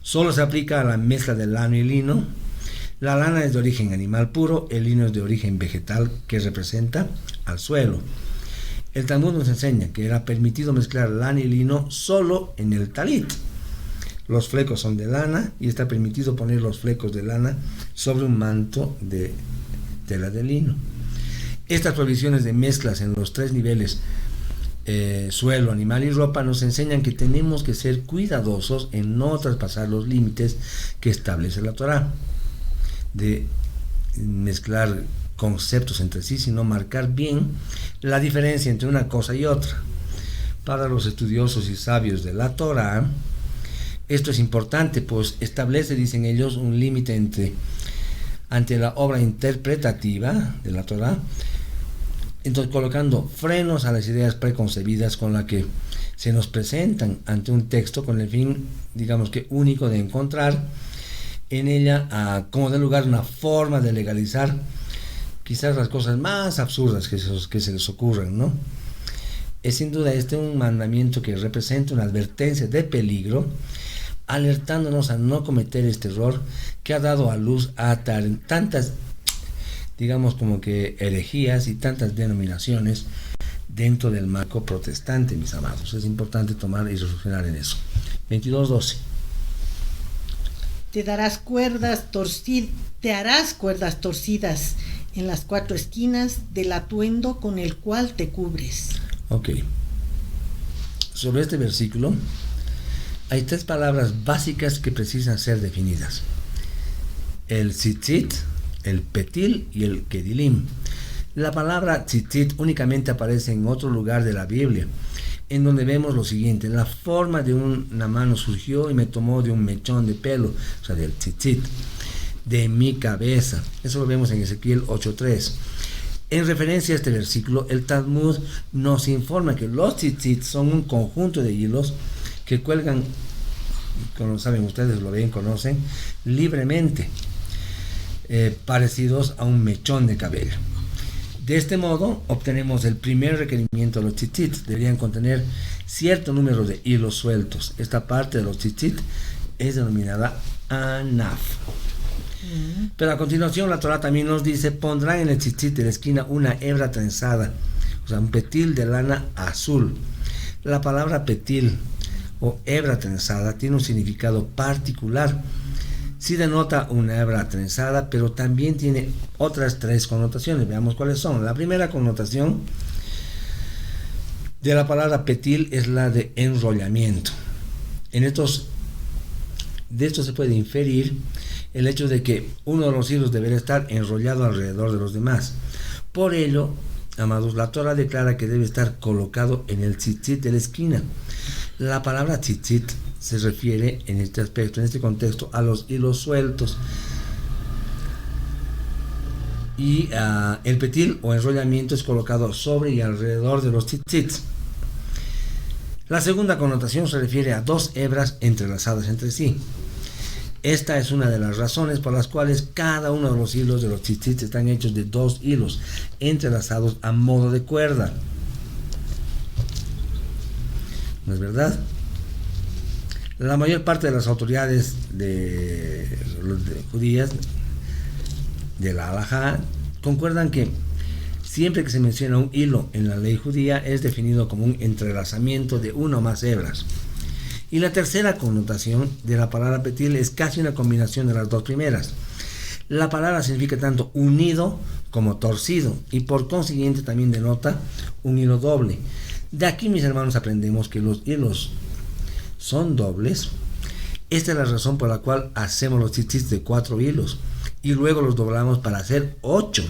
Solo se aplica a la mezcla de lana y lino. La lana es de origen animal puro, el lino es de origen vegetal que representa al suelo. El Talmud nos enseña que era permitido mezclar lana y lino solo en el talit. Los flecos son de lana y está permitido poner los flecos de lana sobre un manto de tela de lino. Estas provisiones de mezclas en los 3 niveles, suelo, animal y ropa, nos enseñan que tenemos que ser cuidadosos en no traspasar los límites que establece la Torah, de mezclar conceptos entre sí, sino marcar bien la diferencia entre una cosa y otra. Para los estudiosos y sabios de la Torah, esto es importante, pues establece, dicen ellos, un límite ante la obra interpretativa de la Torah, entonces colocando frenos a las ideas preconcebidas con las que se nos presentan ante un texto, con el fin, digamos que único, de encontrar en ella, como de lugar, una forma de legalizar quizás las cosas más absurdas que se les ocurran, ¿no? Es sin duda un mandamiento que representa una advertencia de peligro, alertándonos a no cometer este error que ha dado a luz a tantas, digamos, como que herejías y tantas denominaciones dentro del marco protestante, mis amados. Es importante tomar y reflexionar en eso. 22:12. Te harás cuerdas torcidas en las 4 esquinas del atuendo con el cual te cubres. Ok. Sobre este versículo hay 3 palabras básicas que precisan ser definidas: el tzitzit, el petil y el kedilim. La palabra tzitzit únicamente aparece en otro lugar de la Biblia, en donde vemos lo siguiente: la forma de una mano surgió y me tomó de un mechón de pelo, o sea, del tzitzit, de mi cabeza. Eso lo vemos en Ezequiel 8:3. En referencia a este versículo, el Talmud nos informa que los tzitzit son un conjunto de hilos que cuelgan, como saben ustedes, lo ven, conocen, libremente, parecidos a un mechón de cabello. De este modo obtenemos el primer requerimiento de los tzitzit: deberían contener cierto número de hilos sueltos. Esta parte de los tzitzit es denominada anaf. Pero a continuación la Torah también nos dice: pondrán en el tzitzit de la esquina una hebra trenzada, o sea, un petil de lana azul. La palabra petil o hebra trenzada tiene un significado particular. Sí denota una hebra trenzada, pero también tiene otras 3 connotaciones. Veamos cuáles son. La primera connotación de la palabra petil es la de enrollamiento. De esto se puede inferir el hecho de que uno de los hilos debería estar enrollado alrededor de los demás. Por ello, amados, la Torah declara que debe estar colocado en el tzitzit de la esquina. La palabra tzitzit se refiere en este aspecto, en este contexto, a los hilos sueltos. Y el petil o enrollamiento es colocado sobre y alrededor de los tzitzits. La segunda connotación se refiere a dos hebras entrelazadas entre sí. Esta es una de las razones por las cuales cada uno de los hilos de los tzitzits están hechos de dos hilos entrelazados a modo de cuerda. ¿No es verdad? La mayor parte de las autoridades judías de la halajá concuerdan que siempre que se menciona un hilo en la ley judía es definido como un entrelazamiento de una o más hebras. Y la tercera connotación de la palabra petil es casi una combinación de las dos primeras. La palabra significa tanto unido como torcido y por consiguiente también denota un hilo doble. De aquí, mis hermanos, aprendemos que los hilos son dobles. Esta es la razón por la cual hacemos los tzitzits de 4 hilos y luego los doblamos para hacer 8.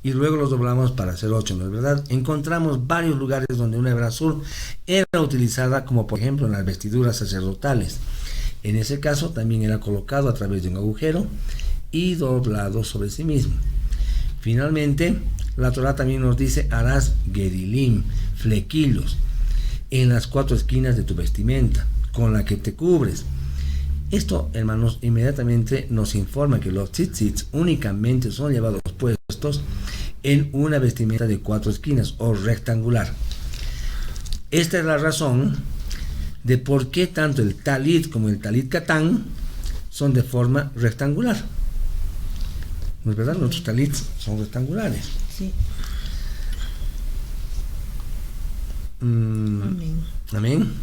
Y luego los doblamos para hacer 8, ¿no es verdad? Encontramos varios lugares donde una hebra azul era utilizada, como por ejemplo en las vestiduras sacerdotales. En ese caso también era colocado a través de un agujero y doblado sobre sí mismo. Finalmente, la Torah también nos dice: harás gedilim, flequillos, en las 4 esquinas de tu vestimenta, con la que te cubres. Esto, hermanos, inmediatamente nos informa que los tzitzits únicamente son llevados puestos en una vestimenta de 4 esquinas o rectangular. Esta es la razón de por qué tanto el talit como el talit katán son de forma rectangular. ¿No es verdad? Nuestros talits son rectangulares. Sí. Amén. Amén.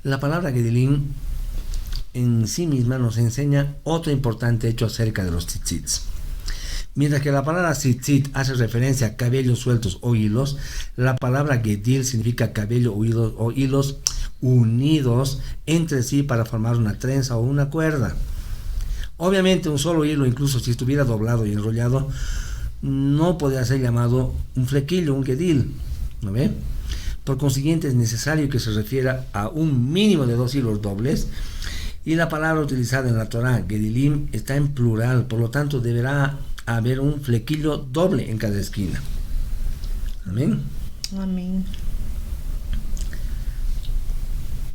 La palabra gedilim en sí misma nos enseña otro importante hecho acerca de los tzitzits. Mientras que la palabra tzitzit hace referencia a cabellos sueltos o hilos, la palabra gedil significa cabello o hilos unidos entre sí para formar una trenza o una cuerda. Obviamente un solo hilo, incluso si estuviera doblado y enrollado, no podría ser llamado un flequillo, un gedil, ¿no ve? Por consiguiente es necesario que se refiera a un mínimo de 2 hilos dobles, y la palabra utilizada en la Torah, gedilim, está en plural, por lo tanto deberá haber un flequillo doble en cada esquina. Amén. Amén.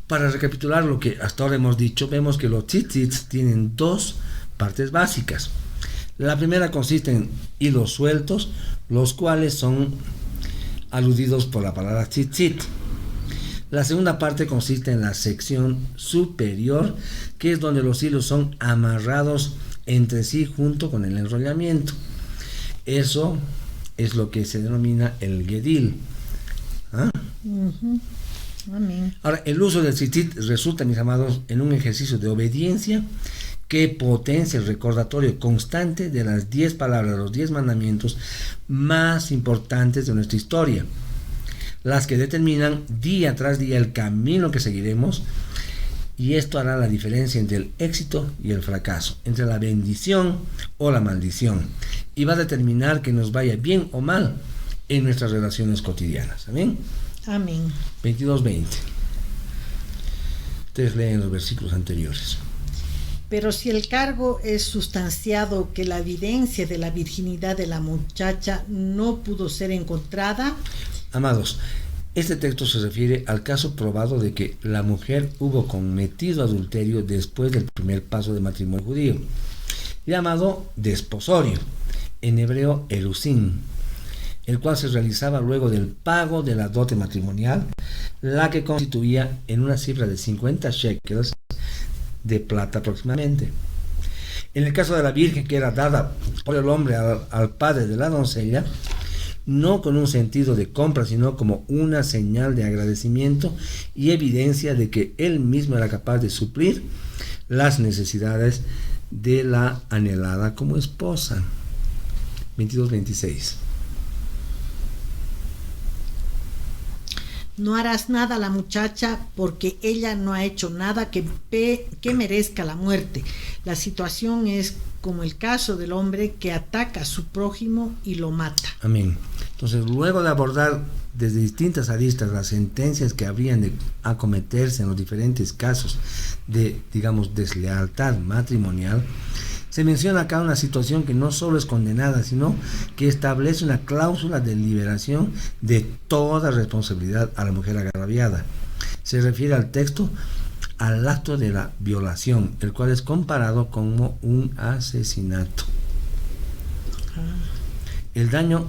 Para recapitular lo que hasta ahora hemos dicho, vemos que los tzitzits tienen 2 partes básicas. La primera consiste en hilos sueltos, los cuales son aludidos por la palabra tzitzit. La segunda parte consiste en la sección superior, que es donde los hilos son amarrados entre sí junto con el enrollamiento. Eso es lo que se denomina el gedil. ¿Ah? Amén. Ahora, el uso del tzitzit resulta, mis amados, en un ejercicio de obediencia que potencia el recordatorio constante de las 10 palabras, los 10 mandamientos más importantes de nuestra historia, las que determinan día tras día el camino que seguiremos, y esto hará la diferencia entre el éxito y el fracaso, entre la bendición o la maldición, y va a determinar que nos vaya bien o mal en nuestras relaciones cotidianas. Amén. Amén. 22:20. Ustedes leen los versículos anteriores. Pero si el cargo es sustanciado que la evidencia de la virginidad de la muchacha no pudo ser encontrada. Amados, este texto se refiere al caso probado de que la mujer hubo cometido adulterio después del primer paso de matrimonio judío, llamado desposorio, en hebreo erusin, el cual se realizaba luego del pago de la dote matrimonial, la que constituía en una cifra de 50 shekels de plata aproximadamente. En el caso de la virgen, que era dada por el hombre al padre de la doncella, no con un sentido de compra, sino como una señal de agradecimiento y evidencia de que él mismo era capaz de suplir las necesidades de la anhelada como esposa. 22:26. No harás nada a la muchacha porque ella no ha hecho nada que merezca la muerte. La situación es como el caso del hombre que ataca a su prójimo y lo mata. Amén. Entonces, luego de abordar desde distintas aristas las sentencias que habrían de acometerse en los diferentes casos de, digamos, deslealtad matrimonial, se menciona acá una situación que no solo es condenada, sino que establece una cláusula de liberación de toda responsabilidad a la mujer agraviada. Se refiere al texto al acto de la violación, el cual es comparado como un asesinato. El daño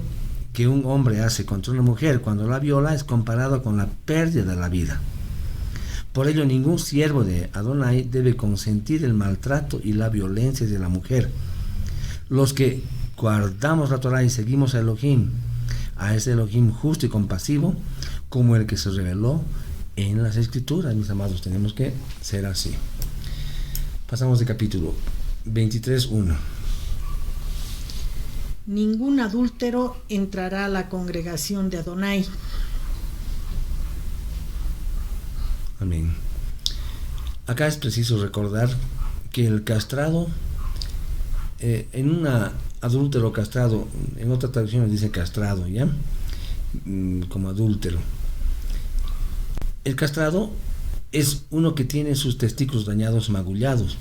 que un hombre hace contra una mujer cuando la viola es comparado con la pérdida de la vida. Por ello, ningún siervo de Adonai debe consentir el maltrato y la violencia de la mujer. Los que guardamos la Torah y seguimos a Elohim, a ese Elohim justo y compasivo, como el que se reveló en las Escrituras, mis amados, tenemos que ser así. Pasamos de capítulo 23:1. Ningún adúltero entrará a la congregación de Adonai. Amén. Acá es preciso recordar que el castrado, en un adúltero castrado, en otra traducción dice castrado, ¿ya? Como adúltero. El castrado es uno que tiene sus testículos dañados, magullados.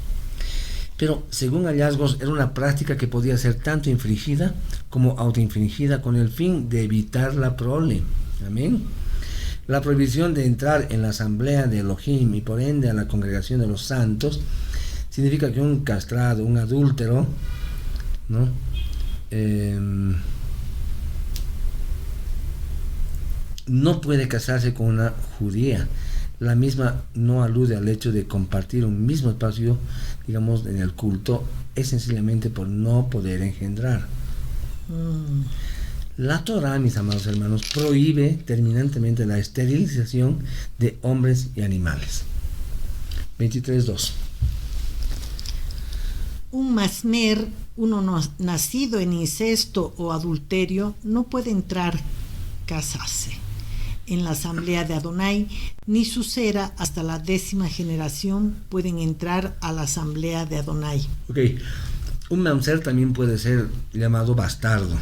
Pero según hallazgos era una práctica que podía ser tanto infligida como autoinfligida con el fin de evitar la prole. Amén. La prohibición de entrar en la asamblea de Elohim y por ende a la congregación de los santos significa que un castrado, un adúltero, ¿no? No puede casarse con una judía. La misma no alude al hecho de compartir un mismo espacio, digamos, en el culto, es sencillamente por no poder engendrar. La Torah, mis amados hermanos, prohíbe terminantemente la esterilización de hombres y animales. 23:2. Un masmer, uno nacido en incesto o adulterio, no puede entrar, casarse en la asamblea de Adonai, ni su cera hasta la 10ª generación pueden entrar a la asamblea de Adonai. Ok, un mamzer también puede ser llamado bastardo.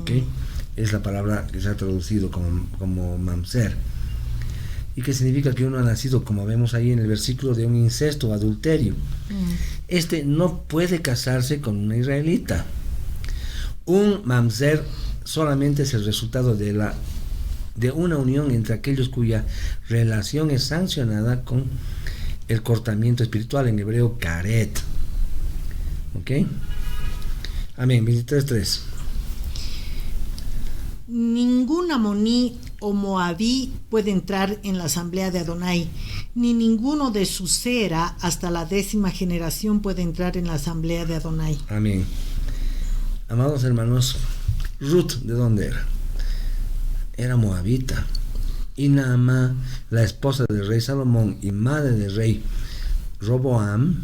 Okay. Es la palabra que se ha traducido como mamzer, y que significa que uno ha nacido, como vemos ahí en el versículo, de un incesto o adulterio. Este no puede casarse con una israelita. Un mamzer solamente es el resultado de una unión entre aquellos cuya relación es sancionada con el cortamiento espiritual, en hebreo karet. ¿Ok? Amén. 23:3. Ningún amoní o moabí puede entrar en la asamblea de Adonai, ni ninguno de su cera hasta la 10ª generación puede entrar en la asamblea de Adonai. Amén. Amados hermanos, Ruth, ¿de dónde era? Era moabita. Y Naamá, la esposa del rey Salomón y madre del rey Roboam,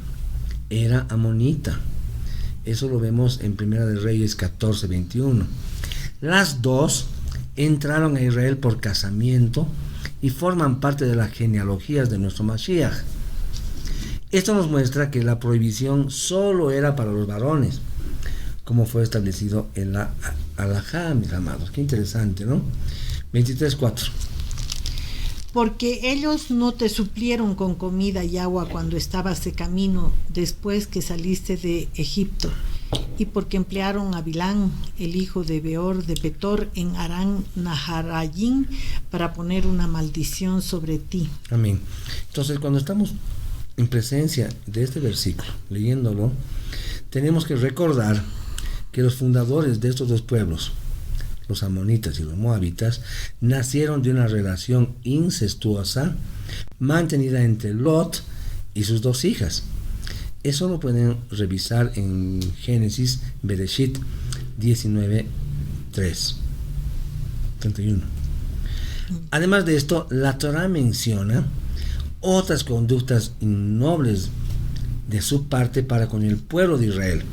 era amonita. Eso lo vemos en Primera de Reyes 14:21. Las dos entraron a Israel por casamiento y forman parte de las genealogías de nuestro Mashiach. Esto nos muestra que la prohibición solo era para los varones, como fue establecido en la Halajá, mis amados. Qué interesante, ¿no? 23:4. Porque ellos no te suplieron con comida y agua cuando estabas de camino después que saliste de Egipto, y porque emplearon a Bilán, el hijo de Beor de Petor, en Arán Naharayim, para poner una maldición sobre ti. Amén. Entonces, cuando estamos en presencia de este versículo, leyéndolo, tenemos que recordar que los fundadores de estos dos pueblos, los amonitas y los moabitas, nacieron de una relación incestuosa mantenida entre Lot y sus dos hijas. Eso lo pueden revisar en Génesis, Bereshit 19:31. Además de esto, la Torah menciona otras conductas innobles de su parte para con el pueblo de Israel,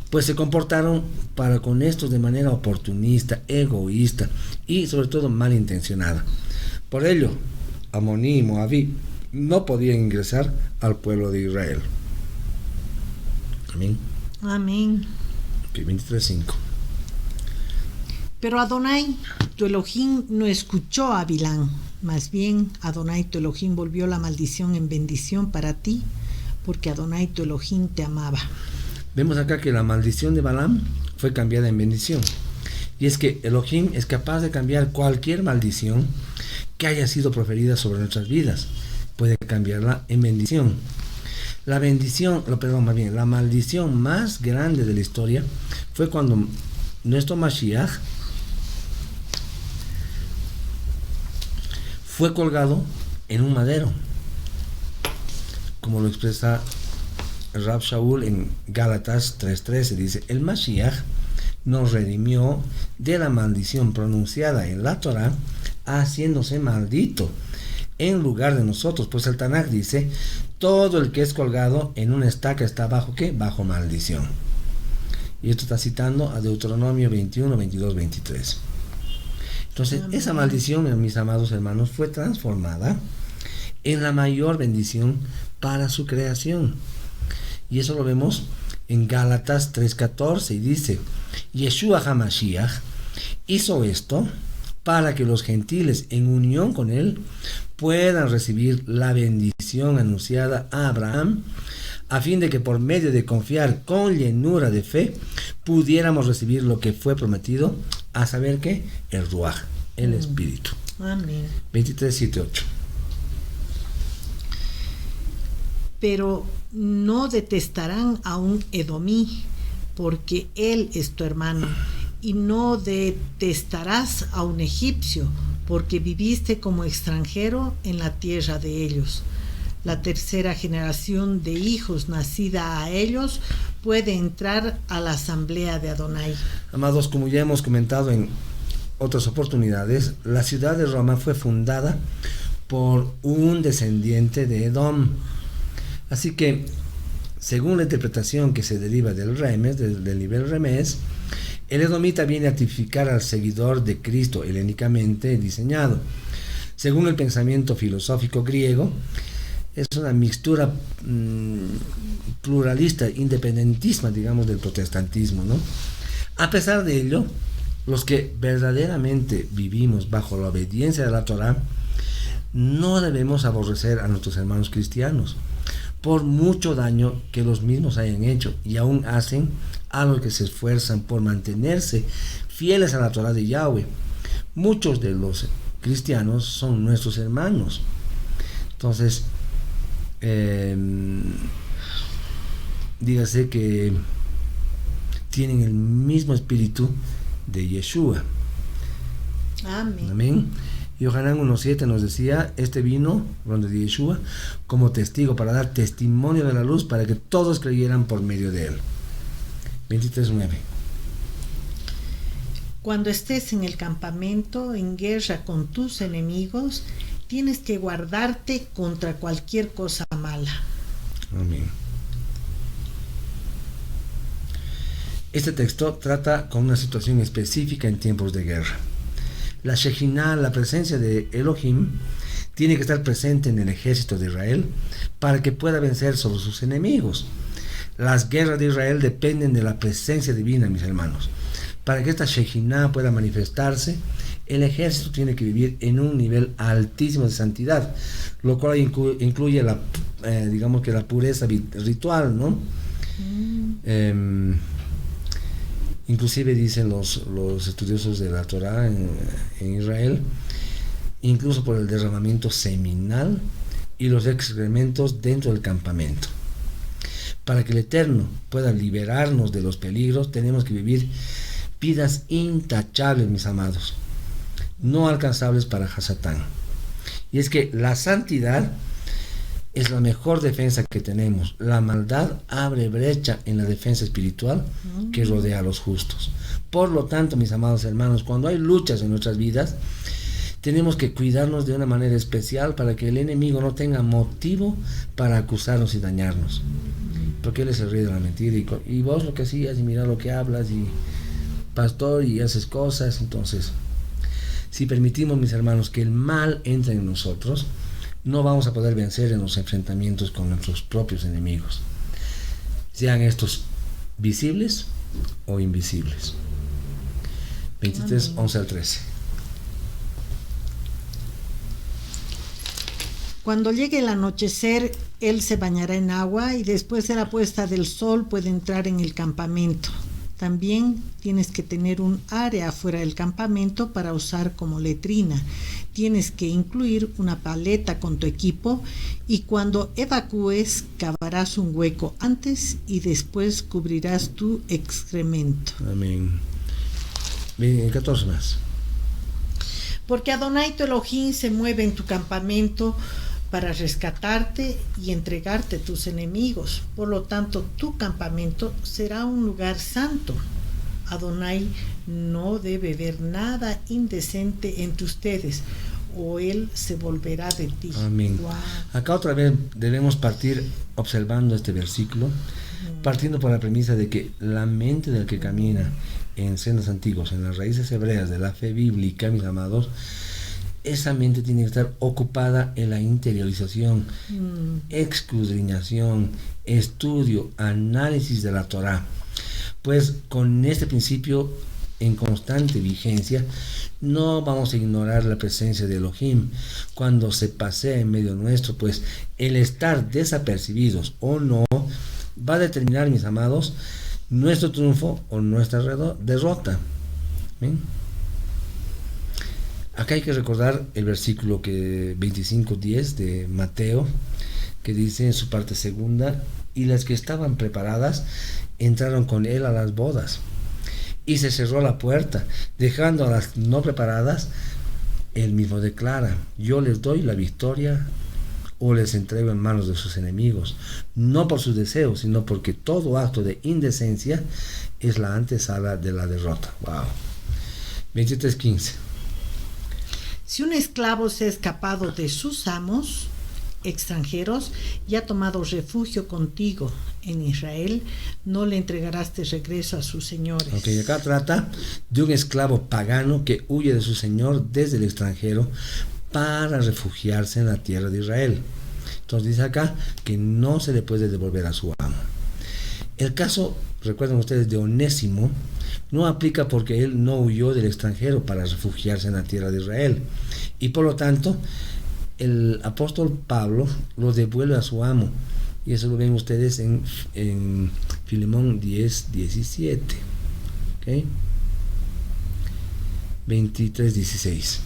pues se comportaron para con estos de manera oportunista, egoísta y sobre todo malintencionada. Por ello, Amoní y Moabí no podían ingresar al pueblo de Israel. Amén. Amén. Ok, 23:5. Pero Adonai, tu Elohim, no escuchó a Bilán. Más bien, Adonai, tu Elohim, volvió la maldición en bendición para ti, porque Adonai, tu Elohim, te amaba. Vemos acá que la maldición de Balaam fue cambiada en bendición. Y es que Elohim es capaz de cambiar cualquier maldición que haya sido proferida sobre nuestras vidas. Puede cambiarla en bendición. La maldición más grande de la historia fue cuando nuestro Mashiach fue colgado en un madero, como lo expresa Rab Shaul en Gálatas 3:13. Dice: el Mashiach nos redimió de la maldición pronunciada en la Torah, haciéndose maldito en lugar de nosotros, pues el Tanaj dice: todo el que es colgado en una estaca está bajo ¿qué? Bajo maldición. Y esto está citando a Deuteronomio 21, 22, 23. Entonces, esa maldición, mis amados hermanos, fue transformada en la mayor bendición para su creación. Y eso lo vemos en Gálatas 3:14, y dice: Yeshua HaMashiach hizo esto para que los gentiles, en unión con él, puedan recibir la bendición anunciada a Abraham, a fin de que por medio de confiar con llenura de fe pudiéramos recibir lo que fue prometido, a saber que el Ruach, el Espíritu. Amén. 23:7-8. Pero no detestarán a un edomí, porque él es tu hermano, y no detestarás a un egipcio, porque viviste como extranjero en la tierra de ellos. La tercera generación de hijos nacida a ellos puede entrar a la asamblea de Adonai. Amados, como ya hemos comentado en otras oportunidades, la ciudad de Roma fue fundada por un descendiente de Edom. Así que, según la interpretación que se deriva del Remes, del nivel Remes, el edomita viene a tipificar al seguidor de Cristo helénicamente diseñado. Según el pensamiento filosófico griego, es una mixtura pluralista, independentista, digamos, del protestantismo, ¿no? A pesar de ello, los que verdaderamente vivimos bajo la obediencia de la Torah, no debemos aborrecer a nuestros hermanos cristianos, por mucho daño que los mismos hayan hecho y aún hacen a los que se esfuerzan por mantenerse fieles a la Torah de Yahweh. Muchos de los cristianos son nuestros hermanos. Entonces, dígase que tienen el mismo espíritu de Yeshua. Amén. Amén. Y Yohanan 1:7 nos decía: este vino, hablando de Yeshua, como testigo para dar testimonio de la luz, para que todos creyeran por medio de él. 23:9. Cuando estés en el campamento, en guerra con tus enemigos, tienes que guardarte contra cualquier cosa mala. Amén. Este texto trata con una situación específica en tiempos de guerra. La Shejinah, la presencia de Elohim, tiene que estar presente en el ejército de Israel para que pueda vencer sobre sus enemigos. Las guerras de Israel dependen de la presencia divina, mis hermanos. Para que esta Shejinah pueda manifestarse, el ejército tiene que vivir en un nivel altísimo de santidad, lo cual incluye digamos que la pureza ritual, ¿no? Inclusive dicen los estudiosos de la Torah en Israel, incluso por el derramamiento seminal y los excrementos dentro del campamento. Para que el Eterno pueda liberarnos de los peligros, tenemos que vivir vidas intachables, mis amados, no alcanzables para Hasatán. Y es que la santidad es la mejor defensa que tenemos. La maldad abre brecha en la defensa espiritual que rodea a los justos. Por lo tanto, mis amados hermanos, cuando hay luchas en nuestras vidas, tenemos que cuidarnos de una manera especial para que el enemigo no tenga motivo para acusarnos y dañarnos. Porque él es el rey de la mentira. Y vos lo que hacías, y mira lo que hablas, y pastor, y haces cosas. Entonces, si permitimos, mis hermanos, que el mal entre en nosotros, no vamos a poder vencer en los enfrentamientos con nuestros propios enemigos, sean estos visibles o invisibles. 23, 11 al 13. Cuando llegue el anochecer, él se bañará en agua y después de la puesta del sol puede entrar en el campamento. También tienes que tener un área fuera del campamento para usar como letrina. Tienes que incluir una paleta con tu equipo y cuando evacúes cavarás un hueco antes y después cubrirás tu excremento. Amén. 14 más. Porque Adonai tu Elohim se mueve en tu campamento para rescatarte y entregarte tus enemigos. Por lo tanto, tu campamento será un lugar santo. Adonai no debe ver nada indecente entre ustedes, o él se volverá de ti. Amén. Wow. Acá otra vez debemos partir observando este versículo, partiendo por la premisa de que la mente del que camina en sendas antiguos, en las raíces hebreas de la fe bíblica, mis amados, esa mente tiene que estar ocupada en la interiorización, escudriñación, estudio, análisis de la Torá. Pues con este principio en constante vigencia, no vamos a ignorar la presencia de Elohim cuando se pasea en medio nuestro, pues el estar desapercibidos o no va a determinar, mis amados, nuestro triunfo o nuestra derrota. ¿Bien? Acá hay que recordar el versículo 25:10 de Mateo, que dice en su parte segunda: y las que estaban preparadas entraron con él a las bodas, y se cerró la puerta, dejando a las no preparadas. Él mismo declara: yo les doy la victoria o les entrego en manos de sus enemigos, no por sus deseos, sino porque todo acto de indecencia es la antesala de la derrota. Wow. 23:15. Si un esclavo se ha escapado de sus amos extranjeros y ha tomado refugio contigo en Israel, no le entregarás de regreso a sus señores. Ok, acá trata de un esclavo pagano que huye de su señor desde el extranjero para refugiarse en la tierra de Israel. Entonces dice acá que no se le puede devolver a su amo. El caso, recuerden ustedes, de Onésimo no aplica porque él no huyó del extranjero para refugiarse en la tierra de Israel, y por lo tanto el apóstol Pablo lo devuelve a su amo, y eso lo ven ustedes en Filemón 10:17. ¿Okay? 23:16.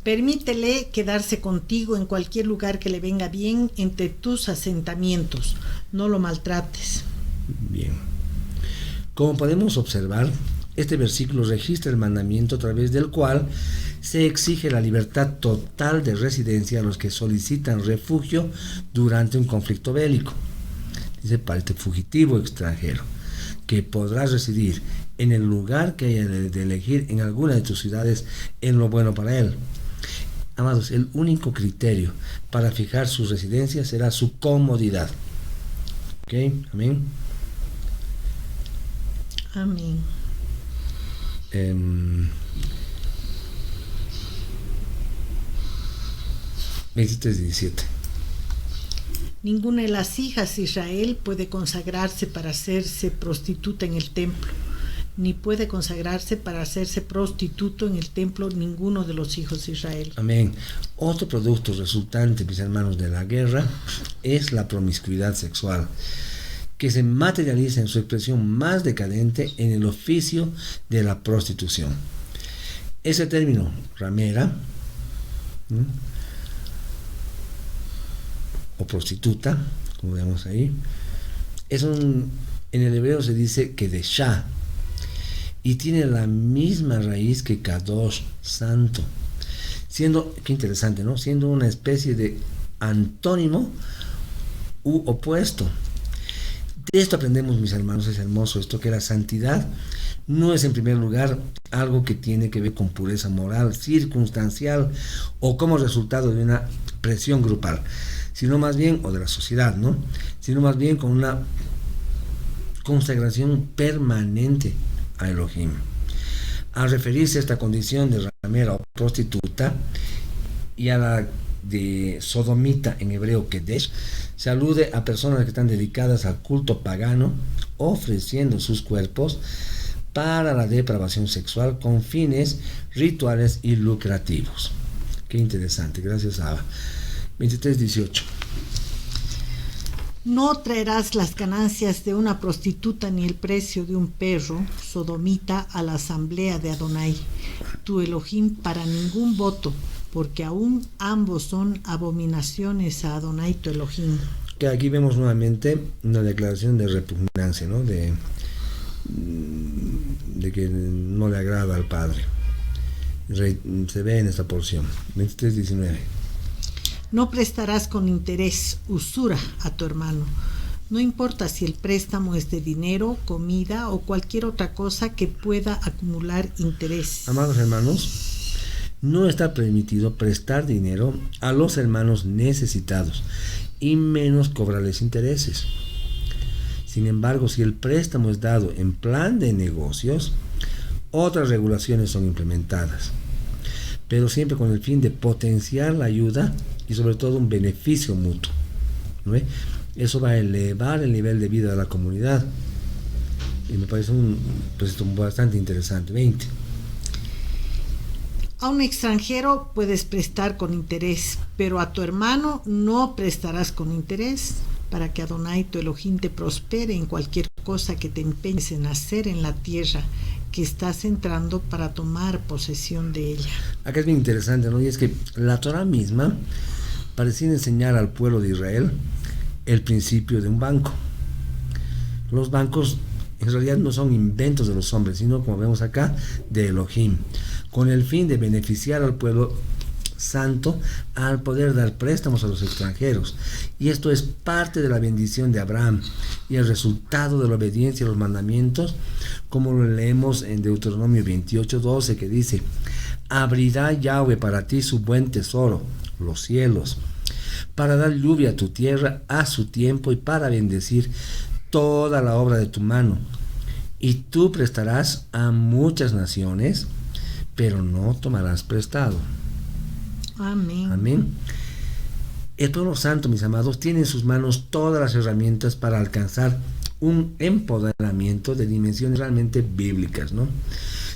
Permítele quedarse contigo en cualquier lugar que le venga bien entre tus asentamientos. No lo maltrates. Bien. Como podemos observar, este versículo registra el mandamiento a través del cual se exige la libertad total de residencia a los que solicitan refugio durante un conflicto bélico. Dice: para este fugitivo extranjero, que podrá residir en el lugar que haya de elegir en alguna de tus ciudades en lo bueno para él. Amados, el único criterio para fijar su residencia será su comodidad. ¿Ok? Amén. Amén. 23:17. Ninguna de las hijas de Israel puede consagrarse para hacerse prostituta en el templo, ni puede consagrarse para hacerse prostituto en el templo ninguno de los hijos de Israel. Amén. Otro producto resultante, mis hermanos, de la guerra es la promiscuidad sexual, que se materializa en su expresión más decadente en el oficio de la prostitución. Ese término, ramera, o prostituta, como vemos ahí, en el hebreo se dice kedeshá, y tiene la misma raíz que kadosh, santo, siendo, qué interesante, ¿no?, siendo una especie de antónimo u opuesto. De esto aprendemos, mis hermanos, es hermoso esto, que la santidad no es en primer lugar algo que tiene que ver con pureza moral, circunstancial o como resultado de una presión grupal, sino más bien, o de la sociedad, ¿no?, sino más bien con una consagración permanente a Elohim. Al referirse a esta condición de ramera o prostituta y a la de sodomita, en hebreo kedesh, se alude a personas que están dedicadas al culto pagano, ofreciendo sus cuerpos para la depravación sexual con fines rituales y lucrativos. Qué interesante, gracias Abba. 23:18. No traerás las ganancias de una prostituta ni el precio de un perro sodomita a la asamblea de Adonai, tu Elohim, para ningún voto, porque aún ambos son abominaciones a Adonai tu Elohim. Que aquí vemos nuevamente una declaración de repugnancia, ¿no? De que no le agrada al Padre. Se ve en esta porción. 23:19. No prestarás con interés, usura, a tu hermano. No importa si el préstamo es de dinero, comida o cualquier otra cosa que pueda acumular interés. Amados hermanos, no está permitido prestar dinero a los hermanos necesitados y menos cobrarles intereses. Sin embargo, si el préstamo es dado en plan de negocios, otras regulaciones son implementadas, pero siempre con el fin de potenciar la ayuda y sobre todo un beneficio mutuo, ¿no? Eso va a elevar el nivel de vida de la comunidad y me parece un proyecto bastante interesante. 20. A un extranjero puedes prestar con interés, pero a tu hermano no prestarás con interés, para que Adonai tu Elohim te prospere en cualquier cosa que te empeñes en hacer en la tierra que estás entrando para tomar posesión de ella. Acá es bien interesante, ¿no? Y es que la Torah misma parecía enseñar al pueblo de Israel el principio de un banco. Los bancos en realidad no son inventos de los hombres, sino, como vemos acá, de Elohim, con el fin de beneficiar al pueblo santo al poder dar préstamos a los extranjeros. Y esto es parte de la bendición de Abraham y el resultado de la obediencia a los mandamientos, como lo leemos en Deuteronomio 28:12, que dice: abrirá Yahweh para ti su buen tesoro, los cielos, para dar lluvia a tu tierra a su tiempo y para bendecir toda la obra de tu mano. Y tú prestarás a muchas naciones, pero no tomarás prestado. Amén. Amén. El pueblo santo, mis amados, tiene en sus manos todas las herramientas para alcanzar un empoderamiento de dimensiones realmente bíblicas, ¿no?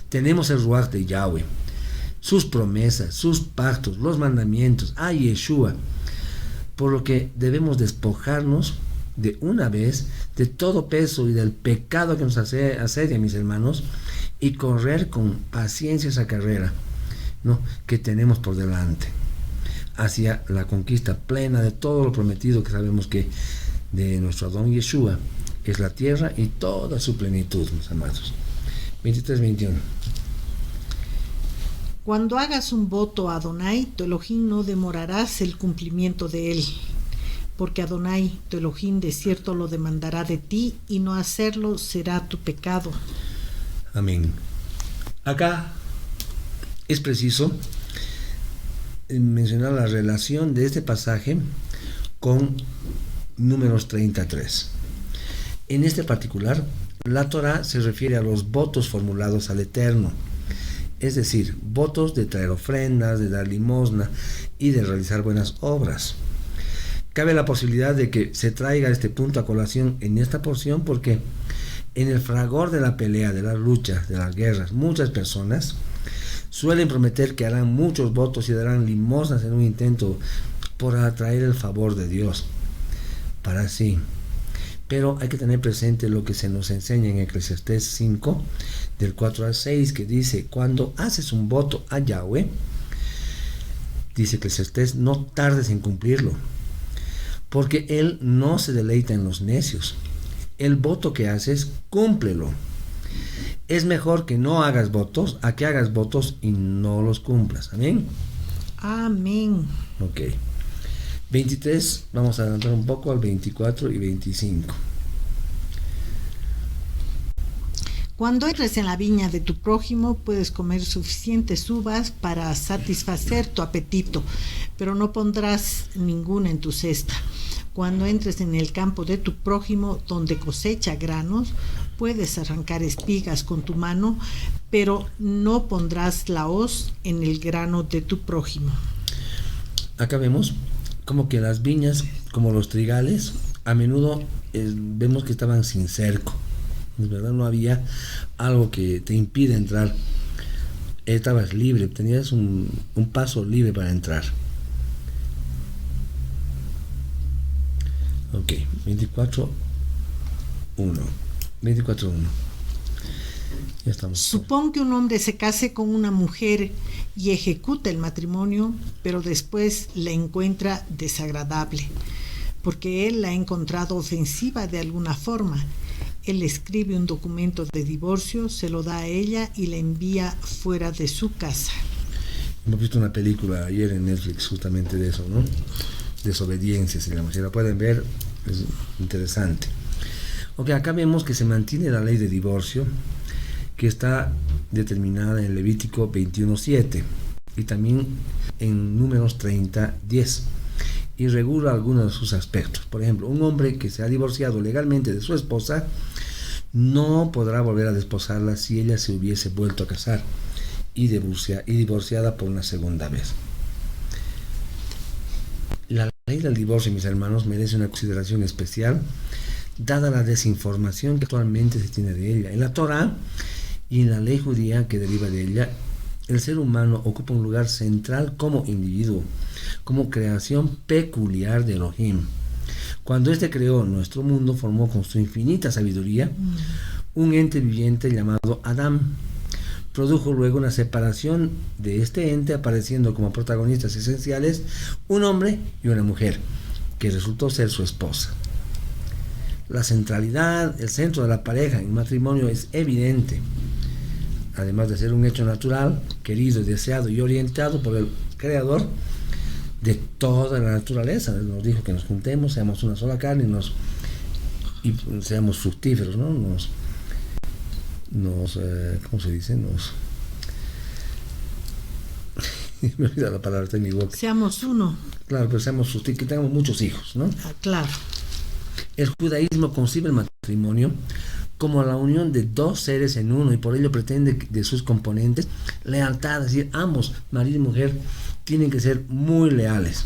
Tenemos el Ruach de Yahweh, sus promesas, sus pactos, los mandamientos, a Yeshua, por lo que debemos despojarnos de una vez de todo peso y del pecado que nos asedia, mis hermanos, y correr con paciencia esa carrera, ¿no?, que tenemos por delante, hacia la conquista plena de todo lo prometido, que sabemos que de nuestro Adón Yeshua es la tierra y toda su plenitud, mis amados. 23-21. Cuando hagas un voto a Adonai, tu Elohim, no demorarás el cumplimiento de él, porque Adonai, tu Elohim, de cierto lo demandará de ti, y no hacerlo será tu pecado. Amén. Acá es preciso mencionar la relación de este pasaje con Números 33. En este particular, la Torá se refiere a los votos formulados al Eterno, es decir, votos de traer ofrendas, de dar limosna y de realizar buenas obras. Cabe la posibilidad de que se traiga este punto a colación en esta porción, porque en el fragor de la pelea, de las luchas, de las guerras, muchas personas suelen prometer que harán muchos votos y darán limosnas en un intento por atraer el favor de Dios para sí. Pero hay que tener presente lo que se nos enseña en Eclesiastés 5, del 4 al 6, que dice: cuando haces un voto a Yahweh, dice Eclesiastés, no tardes en cumplirlo, porque Él no se deleita en los necios. El voto que haces, cúmplelo. Es mejor que no hagas votos a que hagas votos y no los cumplas. Amén. Amén. Ok. 23, vamos a adelantar un poco al 24 y 25. Cuando entres en la viña de tu prójimo, puedes comer suficientes uvas para satisfacer tu apetito, pero no pondrás ninguna en tu cesta. Cuando entres en el campo de tu prójimo, donde cosecha granos, puedes arrancar espigas con tu mano, pero no pondrás la hoz en el grano de tu prójimo. Acá vemos como que las viñas, como los trigales, a menudo vemos que estaban sin cerco. Es verdad, no había algo que te impide entrar. Estabas libre, tenías un paso libre para entrar. Ok, 24.1. 24.1. Ya estamos. Supón que un hombre se case con una mujer y ejecuta el matrimonio, pero después la encuentra desagradable, porque él la ha encontrado ofensiva de alguna forma. Él escribe un documento de divorcio, se lo da a ella y la envía fuera de su casa. Hemos visto una película ayer en Netflix justamente de eso, ¿no? Desobediencia, se llama. Si la pueden ver, es interesante. Ok, acá vemos que se mantiene la ley de divorcio, que está determinada en Levítico 21.7 y también en Números 30.10, y regula algunos de sus aspectos. Por ejemplo, un hombre que se ha divorciado legalmente de su esposa no podrá volver a desposarla si ella se hubiese vuelto a casar y divorciada por una segunda vez. La ley del divorcio, mis hermanos, merece una consideración especial, dada la desinformación que actualmente se tiene de ella. En la Torá y en la ley judía que deriva de ella, el ser humano ocupa un lugar central como individuo, como creación peculiar de Elohim. Cuando éste creó nuestro mundo, formó con su infinita sabiduría un ente viviente llamado Adán. Produjo luego una separación de este ente, apareciendo como protagonistas esenciales un hombre y una mujer, que resultó ser su esposa. La centralidad, el centro de la pareja en matrimonio es evidente, además de ser un hecho natural, querido, deseado y orientado por el Creador de toda la naturaleza. Nos dijo que nos juntemos, seamos una sola carne y seamos fructíferos, ¿no? ¿Cómo se dice? Me olvida la palabra, está en mi boca. Seamos uno. Claro, pero seamos fructíferos, que tengamos muchos hijos, ¿no? Claro. El judaísmo concibe el matrimonio como la unión de dos seres en uno, y por ello pretende de sus componentes lealtad, es decir, ambos, marido y mujer, tienen que ser muy leales.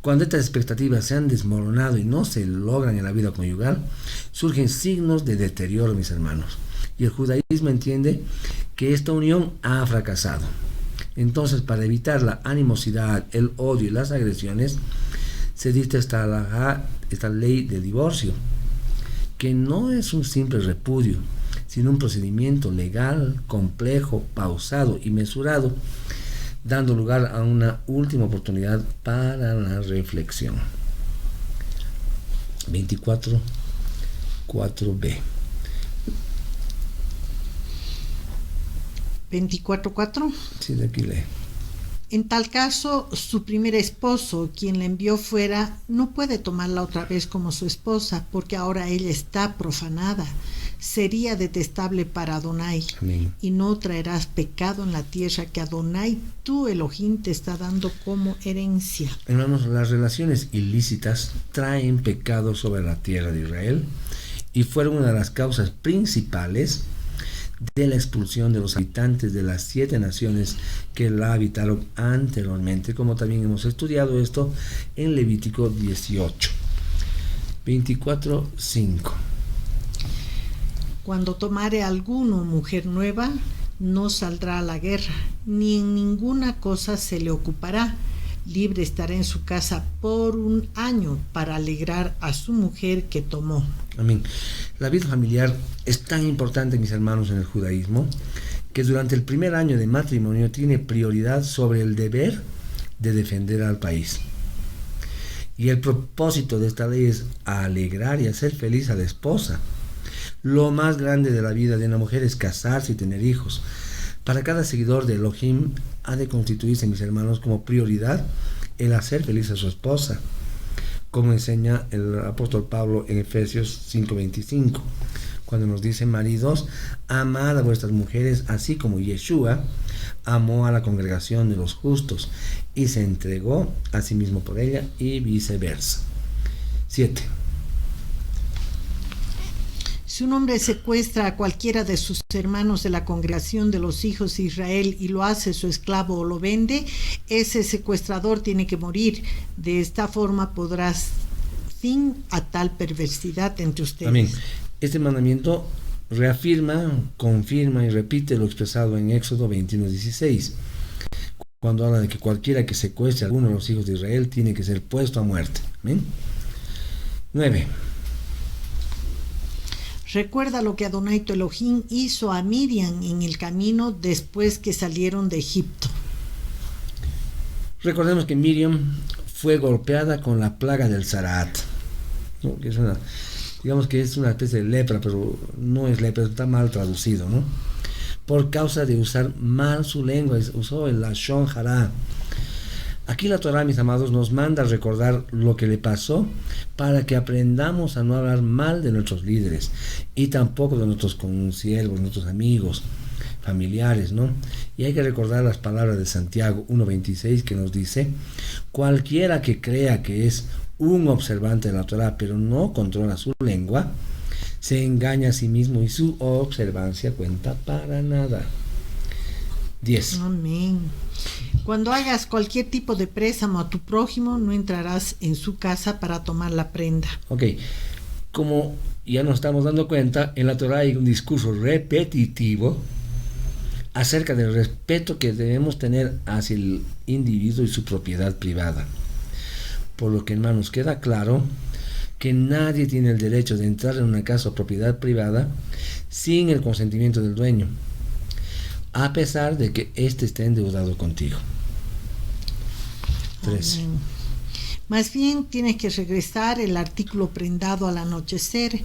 Cuando estas expectativas se han desmoronado y no se logran en la vida conyugal, surgen signos de deterioro, mis hermanos, y el judaísmo entiende que esta unión ha fracasado. Entonces, para evitar la animosidad, el odio y las agresiones, se dicta esta ley de divorcio, que no es un simple repudio, sino un procedimiento legal, complejo, pausado y mesurado, dando lugar a una última oportunidad para la reflexión. 24.4b. 24.4. Sí, de aquí lee. En tal caso, su primer esposo, quien la envió fuera, no puede tomarla otra vez como su esposa, porque ahora ella está profanada. Sería detestable para Adonai. Amén. Y no traerás pecado en la tierra que Adonai, tu Elohim, te está dando como herencia. Hermanos, las relaciones ilícitas traen pecado sobre la tierra de Israel y fueron una de las causas principales de la expulsión de los habitantes de las 7 naciones que la habitaron anteriormente, como también hemos estudiado esto en Levítico 18. 24.5. Cuando tomare alguno mujer nueva, no saldrá a la guerra, ni en ninguna cosa se le ocupará. Libre estará en su casa por 1 año para alegrar a su mujer que tomó. Amén. La vida familiar es tan importante, mis hermanos, en el judaísmo, que durante el primer año de matrimonio tiene prioridad sobre el deber de defender al país. Y el propósito de esta ley es alegrar y hacer feliz a la esposa. Lo más grande de la vida de una mujer es casarse y tener hijos. Para cada seguidor de Elohim ha de constituirse, mis hermanos, como prioridad el hacer feliz a su esposa, como enseña el apóstol Pablo en Efesios 5:25, cuando nos dice: maridos, amad a vuestras mujeres, así como Yeshua amó a la congregación de los justos y se entregó a sí mismo por ella, y viceversa. 7. Si un hombre secuestra a cualquiera de sus hermanos de la congregación de los hijos de Israel y lo hace su esclavo o lo vende, ese secuestrador tiene que morir. De esta forma podrás fin a tal perversidad entre ustedes. Amén. Este mandamiento reafirma, confirma y repite lo expresado en Éxodo 21:16, cuando habla de que cualquiera que secuestre a alguno de los hijos de Israel tiene que ser puesto a muerte. Amén. 9. Recuerda lo que Adonai tu Elohim hizo a Miriam en el camino después que salieron de Egipto. Recordemos que Miriam fue golpeada con la plaga del Zaraat, ¿no? Que es digamos que es una especie de lepra, pero no es lepra, está mal traducido, ¿no? Por causa de usar mal su lengua, usó el lashon hara. Aquí la Torah, mis amados, nos manda a recordar lo que le pasó para que aprendamos a no hablar mal de nuestros líderes y tampoco de nuestros consiervos, nuestros amigos, familiares, ¿no? Y hay que recordar las palabras de Santiago 1:26 que nos dice: cualquiera que crea que es un observante de la Torah pero no controla su lengua, se engaña a sí mismo y su observancia cuenta para nada. 10. Amén. Cuando hagas cualquier tipo de préstamo a tu prójimo, no entrarás en su casa para tomar la prenda. Ok, como ya nos estamos dando cuenta, en la Torah hay un discurso repetitivo acerca del respeto que debemos tener hacia el individuo y su propiedad privada. Por lo que, hermanos, queda claro que nadie tiene el derecho de entrar en una casa o propiedad privada sin el consentimiento del dueño, a pesar de que éste esté endeudado contigo. 13. Amén. Más bien tienes que regresar el artículo prendado al anochecer.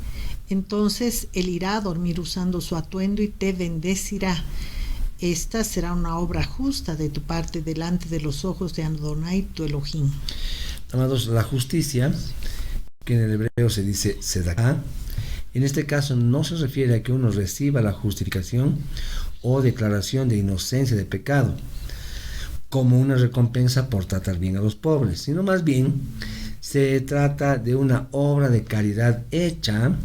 Entonces él irá a dormir usando su atuendo y te bendecirá. Esta será una obra justa de tu parte delante de los ojos de Adonai tu Elohim. Amados, la justicia, que en el hebreo se dice sedaká, en este caso no se refiere a que uno reciba la justificación o declaración de inocencia de pecado como una recompensa por tratar bien a los pobres, sino más bien se trata de una obra de caridad hecha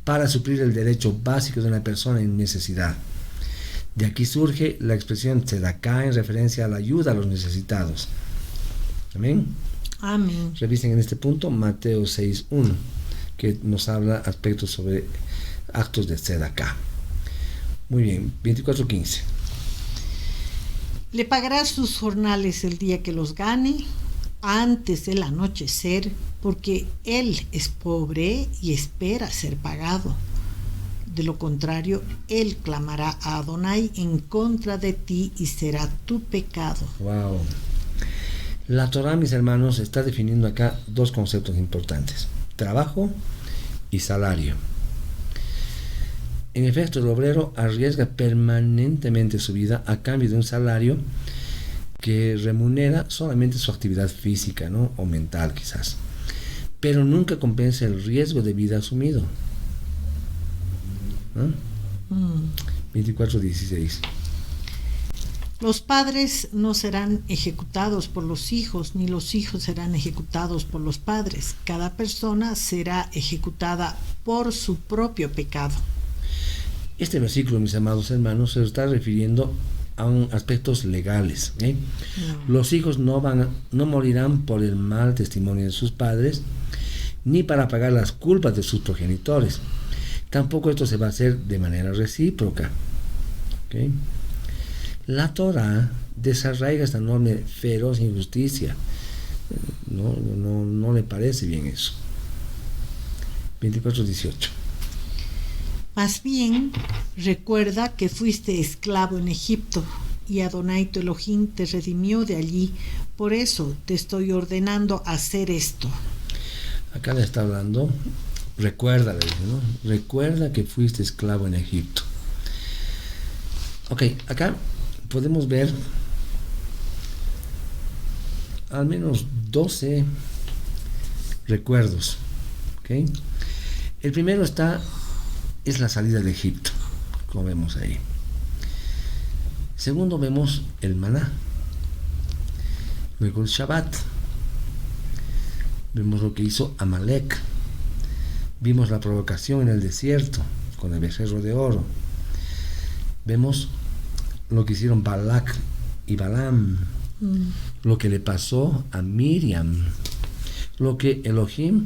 para suplir el derecho básico de una persona en necesidad. De aquí surge la expresión tzedaká en referencia a la ayuda a los necesitados. Amén. Amén. Revisen en este punto Mateo 6:1, que nos habla aspectos sobre actos de tzedaká. Muy bien, 24:15. Le pagarás sus jornales el día que los gane, antes del anochecer, porque él es pobre y espera ser pagado. De lo contrario, él clamará a Adonai en contra de ti y será tu pecado. Wow. La Torah, mis hermanos, está definiendo acá dos conceptos importantes: trabajo y salario. En efecto, el obrero arriesga permanentemente su vida a cambio de un salario que remunera solamente su actividad física, ¿no? O mental quizás, pero nunca compensa el riesgo de vida asumido. ¿No? 24:16. Los padres no serán ejecutados por los hijos, ni los hijos serán ejecutados por los padres. Cada persona será ejecutada por su propio pecado. Este versículo, mis amados hermanos, se está refiriendo a aspectos legales. Los hijos no morirán por el mal testimonio de sus padres, ni para pagar las culpas de sus progenitores. Tampoco esto se va a hacer de manera recíproca. La Torah desarraiga esta enorme feroz injusticia. No le parece bien eso. 24:18. Más bien, recuerda que fuiste esclavo en Egipto y Adonai tu Elohim te redimió de allí. Por eso te estoy ordenando hacer esto. Acá le está hablando, recuerda, ¿no? Recuerda que fuiste esclavo en Egipto. Ok, acá podemos ver al menos 12 recuerdos. ¿Okay? El primero es la salida de Egipto, como vemos ahí. Segundo, vemos el maná. Luego el Shabbat. Vemos lo que hizo Amalek. Vimos la provocación en el desierto. con el becerro de oro. Vemos lo que hicieron Balak y Balaam, lo que le pasó a Miriam, lo que Elohim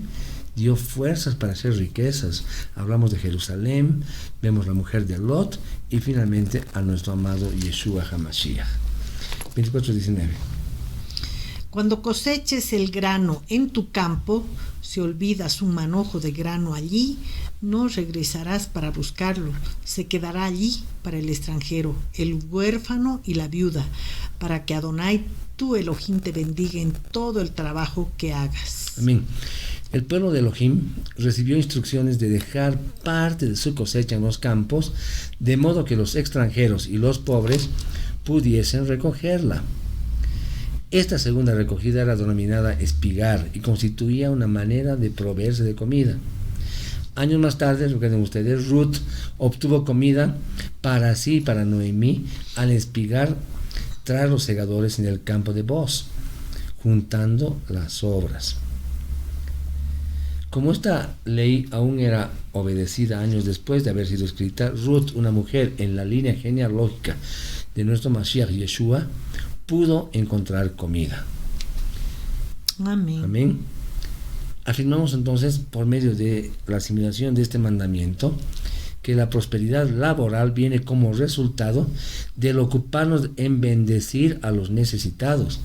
dio fuerzas para hacer riquezas. Hablamos de Jerusalén, vemos la mujer de Lot y finalmente a nuestro amado Yeshua HaMashiach. 24:19. Cuando coseches el grano en tu campo, si olvidas un manojo de grano allí, no regresarás para buscarlo. Se quedará allí para el extranjero, el huérfano y la viuda, para que Adonai, tu Elohim, te bendiga en todo el trabajo que hagas. Amén. El pueblo de Elohim recibió instrucciones de dejar parte de su cosecha en los campos, de modo que los extranjeros y los pobres pudiesen recogerla. Esta segunda recogida era denominada espigar y constituía una manera de proveerse de comida. Años más tarde, recuerden ustedes, Ruth obtuvo comida para sí y para Noemí al espigar tras los segadores en el campo de Boz, juntando las sobras. Como esta ley aún era obedecida años después de haber sido escrita, Ruth, una mujer en la línea genealógica de nuestro Mashiach Yeshua, pudo encontrar comida. Amén. Amén. Afirmamos entonces, por medio de la asimilación de este mandamiento, que la prosperidad laboral viene como resultado del ocuparnos en bendecir a los necesitados.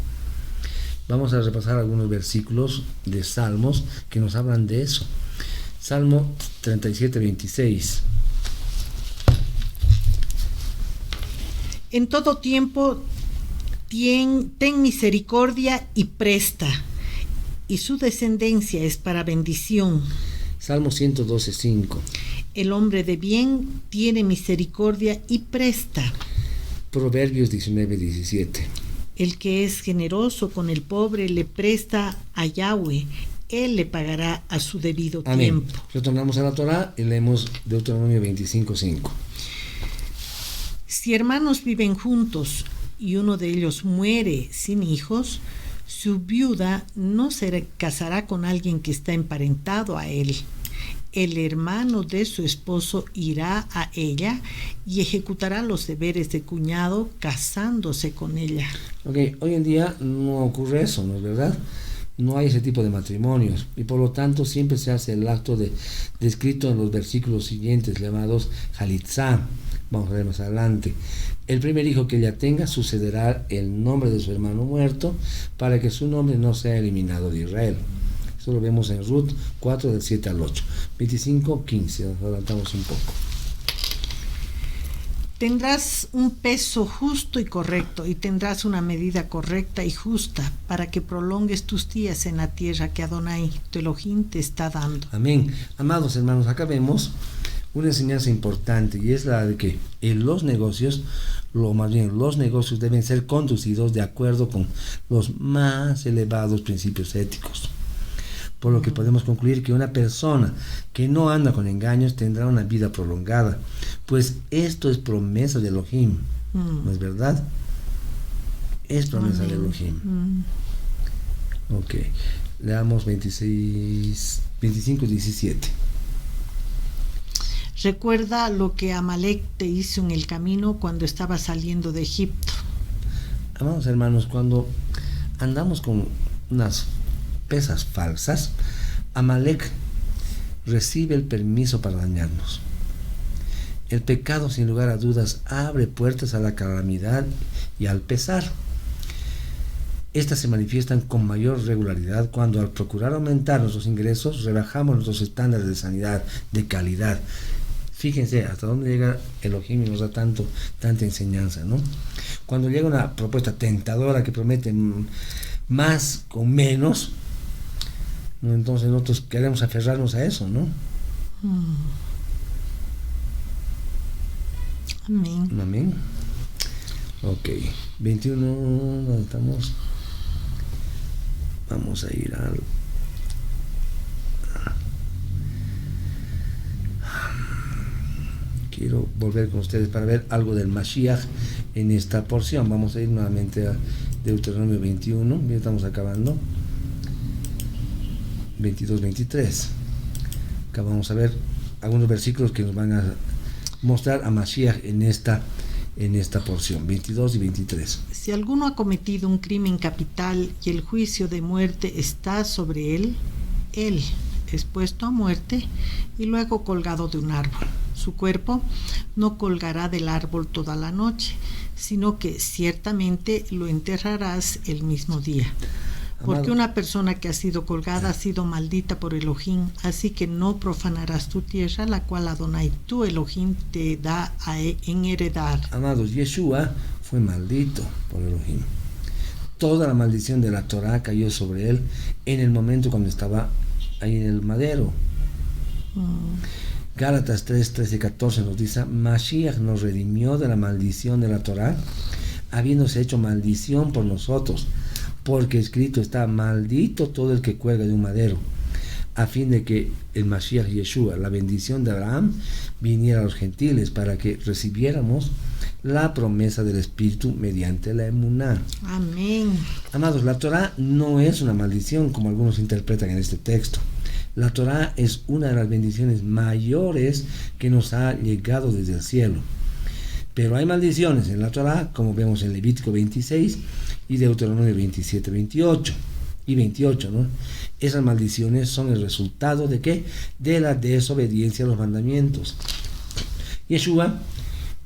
Vamos a repasar algunos versículos de Salmos que nos hablan de eso. Salmo 37:26. En todo tiempo ten misericordia y presta, y su descendencia es para bendición. Salmo 112:5. El hombre de bien tiene misericordia y presta. Proverbios 19:17. El que es generoso con el pobre le presta a Yahweh, él le pagará a su debido Amén. tiempo. Retornamos a la Torá y leemos Deuteronomio 25:5. Si hermanos viven juntos y uno de ellos muere sin hijos, su viuda no se casará con alguien que está emparentado a él. El hermano de su esposo irá a ella y ejecutará los deberes de cuñado casándose con ella. Ok, hoy en día no ocurre eso, ¿no es verdad? No hay ese tipo de matrimonios y por lo tanto siempre se hace el acto descrito en los versículos siguientes llamados Halitzá. Vamos a ver más adelante. El primer hijo que ella tenga sucederá el nombre de su hermano muerto para que su nombre no sea eliminado de Israel. Eso lo vemos en Ruth 4 del 7 al 8. 25:15, nos adelantamos un poco. Tendrás un peso justo y correcto, y tendrás una medida correcta y justa, para que prolongues tus días en la tierra que Adonai, tu Elohim, te está dando. Amén. Amados hermanos, acá vemos una enseñanza importante, y es la de que en los negocios, los negocios deben ser conducidos de acuerdo con los más elevados principios éticos. Por lo que podemos concluir que una persona que no anda con engaños tendrá una vida prolongada, pues esto es promesa de Elohim, ¿no es verdad? Es promesa de Elohim. Ok, leamos 25:17. Recuerda lo que Amalek te hizo en el camino cuando estaba saliendo de Egipto. Amados hermanos, cuando andamos con unas pesas falsas, Amalek recibe el permiso para dañarnos. El pecado, sin lugar a dudas, abre puertas a la calamidad y al pesar. Estas se manifiestan con mayor regularidad cuando, al procurar aumentar nuestros ingresos, rebajamos nuestros estándares de sanidad, de calidad. Fíjense hasta dónde llega Elohim y nos da tanta enseñanza, ¿no? Cuando llega una propuesta tentadora que promete más con menos, ¿no? Entonces nosotros queremos aferrarnos a eso, ¿no? Amén. Amén. Ok, 21, ¿dónde estamos? Vamos a ir al... Quiero volver con ustedes para ver algo del Mashiach en esta porción. Vamos a ir nuevamente a Deuteronomio 21, ya estamos acabando. 22-23. Acá vamos a ver algunos versículos que nos van a mostrar a Mashiach en esta porción, 22 y 23. Si alguno ha cometido un crimen capital y el juicio de muerte está sobre él es puesto a muerte y luego colgado de un árbol. Su cuerpo no colgará del árbol toda la noche, sino que ciertamente lo enterrarás el mismo día. Porque una persona que ha sido colgada ha sido maldita por Elohim, así que no profanarás tu tierra, la cual Adonai, tu Elohim, te da en heredar. Amados, Yeshua fue maldito por Elohim. Toda la maldición de la Torah cayó sobre él en el momento cuando estaba ahí en el madero. Gálatas 3, 13 y 14 nos dice: Mashiach nos redimió de la maldición de la Torah, habiéndose hecho maldición por nosotros, porque escrito está: maldito todo el que cuelga de un madero, a fin de que el Mashiach Yeshua, la bendición de Abraham, viniera a los gentiles para que recibiéramos la promesa del Espíritu mediante la emuná. Amén. Amados, la Torah no es una maldición como algunos interpretan en este texto. La Torah es una de las bendiciones mayores que nos ha llegado desde el cielo. Pero hay maldiciones en la Torah, como vemos en Levítico 26 y Deuteronomio 27, 28 y 28, ¿no? Esas maldiciones son el resultado de ¿qué? De la desobediencia a los mandamientos. Yeshua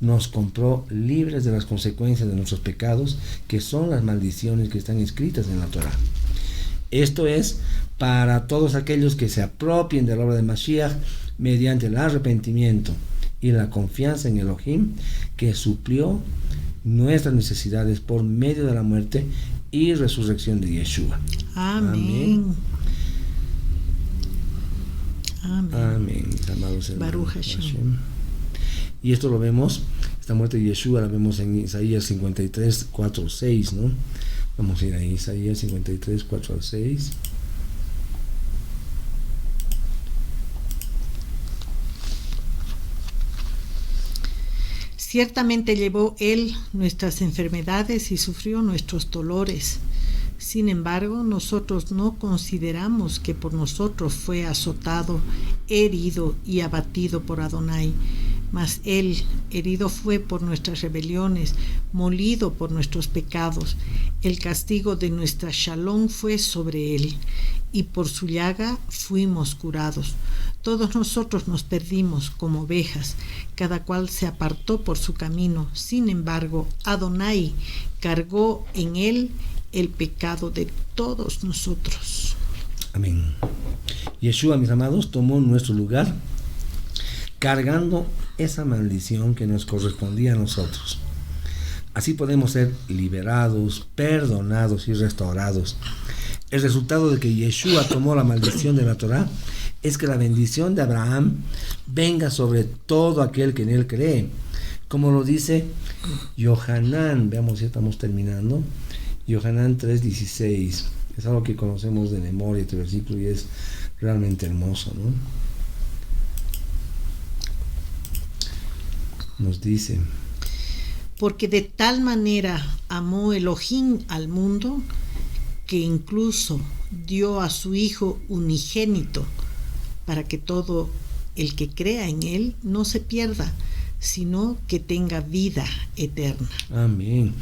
nos compró libres de las consecuencias de nuestros pecados, que son las maldiciones que están escritas en la Torah. Esto es para todos aquellos que se apropien de la obra de Mashiach mediante el arrepentimiento y la confianza en Elohim, que suplió nuestras necesidades por medio de la muerte y resurrección de Yeshua. Amén. Amén. Amén, mis amados hermanos. Baruch Hashem. Y esto lo vemos, esta muerte de Yeshua la vemos en Isaías 53, 4, 6, ¿no? Vamos a ir a Isaías 53, 4 al 6. Ciertamente llevó él nuestras enfermedades y sufrió nuestros dolores. Sin embargo, nosotros no consideramos que por nosotros fue azotado, herido y abatido por Adonai. Mas él herido fue por nuestras rebeliones, molido por nuestros pecados. El castigo de nuestra shalom fue sobre él, y por su llaga fuimos curados. Todos nosotros nos perdimos como ovejas, cada cual se apartó por su camino. Sin embargo, Adonai cargó en él el pecado de todos nosotros. Amén. Yeshua, mis amados, tomó nuestro lugar, cargando esa maldición que nos correspondía a nosotros. Así podemos ser liberados, perdonados y restaurados. El resultado de que Yeshua tomó la maldición de la Torah es que la bendición de Abraham venga sobre todo aquel que en él cree. Como lo dice Yohanan, veamos si estamos terminando. Yohanan 3:16. Es algo que conocemos de memoria este versículo y es realmente hermoso, ¿no? Nos dice: porque de tal manera amó Elohim al mundo, que incluso dio a su Hijo unigénito, para que todo el que crea en él no se pierda, sino que tenga vida eterna. Amén.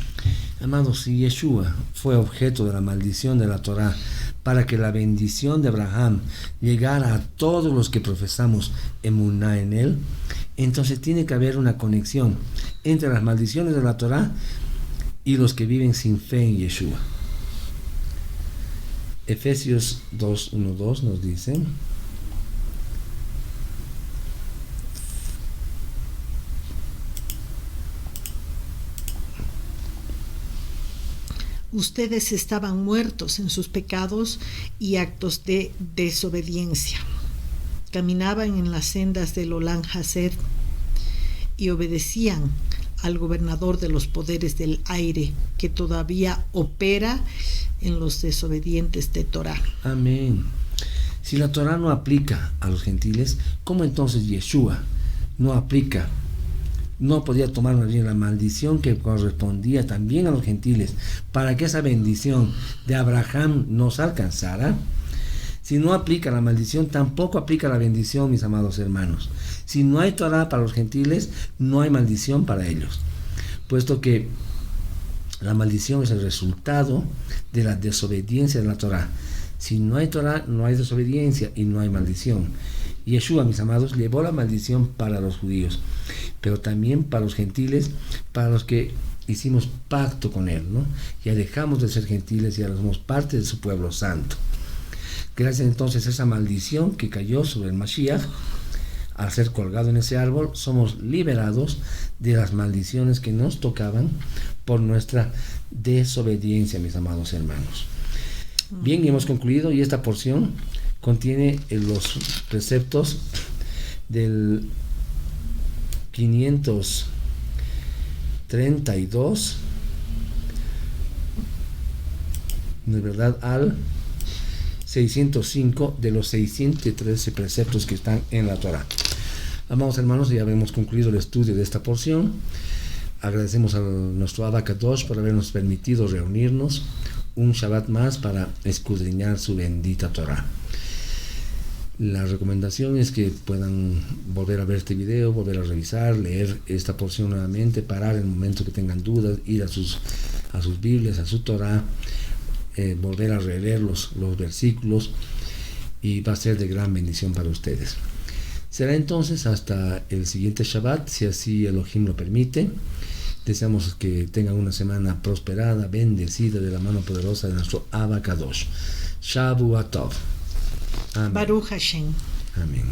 Amados, si Yeshua fue objeto de la maldición de la Torah para que la bendición de Abraham llegara a todos los que profesamos emuná en él, entonces tiene que haber una conexión entre las maldiciones de la Torah y los que viven sin fe en Yeshua. Efesios 2:1-2 nos dice: ustedes estaban muertos en sus pecados y actos de desobediencia. Caminaban en las sendas del Olam Hazed y obedecían al gobernador de los poderes del aire, que todavía opera en los desobedientes de Torah. Amén. Si la Torah no aplica a los gentiles, ¿cómo entonces Yeshua no podía tomar más bien la maldición que correspondía también a los gentiles para que esa bendición de Abraham nos alcanzara? Si no aplica la maldición, tampoco aplica la bendición, mis amados hermanos. Si no hay Torah para los gentiles, no hay maldición para ellos, puesto que la maldición es el resultado de la desobediencia de la Torah. Si no hay Torah, no hay desobediencia y no hay maldición. Yeshua, mis amados, llevó la maldición para los judíos, pero también para los gentiles, para los que hicimos pacto con él, ¿no? Ya dejamos de ser gentiles y ahora somos parte de su pueblo santo. Gracias entonces a esa maldición que cayó sobre el Mashiach, al ser colgado en ese árbol, somos liberados de las maldiciones que nos tocaban por nuestra desobediencia, mis amados hermanos. Bien, hemos concluido, y esta porción contiene los preceptos del 532, de verdad, al 605 de los 613 preceptos que están en la Torah. Amados hermanos, ya hemos concluido el estudio de esta porción. Agradecemos a nuestro Abba Kadosh por habernos permitido reunirnos un Shabbat más para escudriñar su bendita Torah. La recomendación es que puedan volver a ver este video, volver a revisar, leer esta porción nuevamente, parar en el momento que tengan dudas, ir a sus Biblias, a su Torah, volver a releer los versículos, y va a ser de gran bendición para ustedes. Será entonces hasta el siguiente Shabbat, si así Elohim lo permite. Deseamos que tengan una semana prosperada, bendecida de la mano poderosa de nuestro Abba Kadosh. Shavuot Tov. Amén. Baruch Hashem. Amén.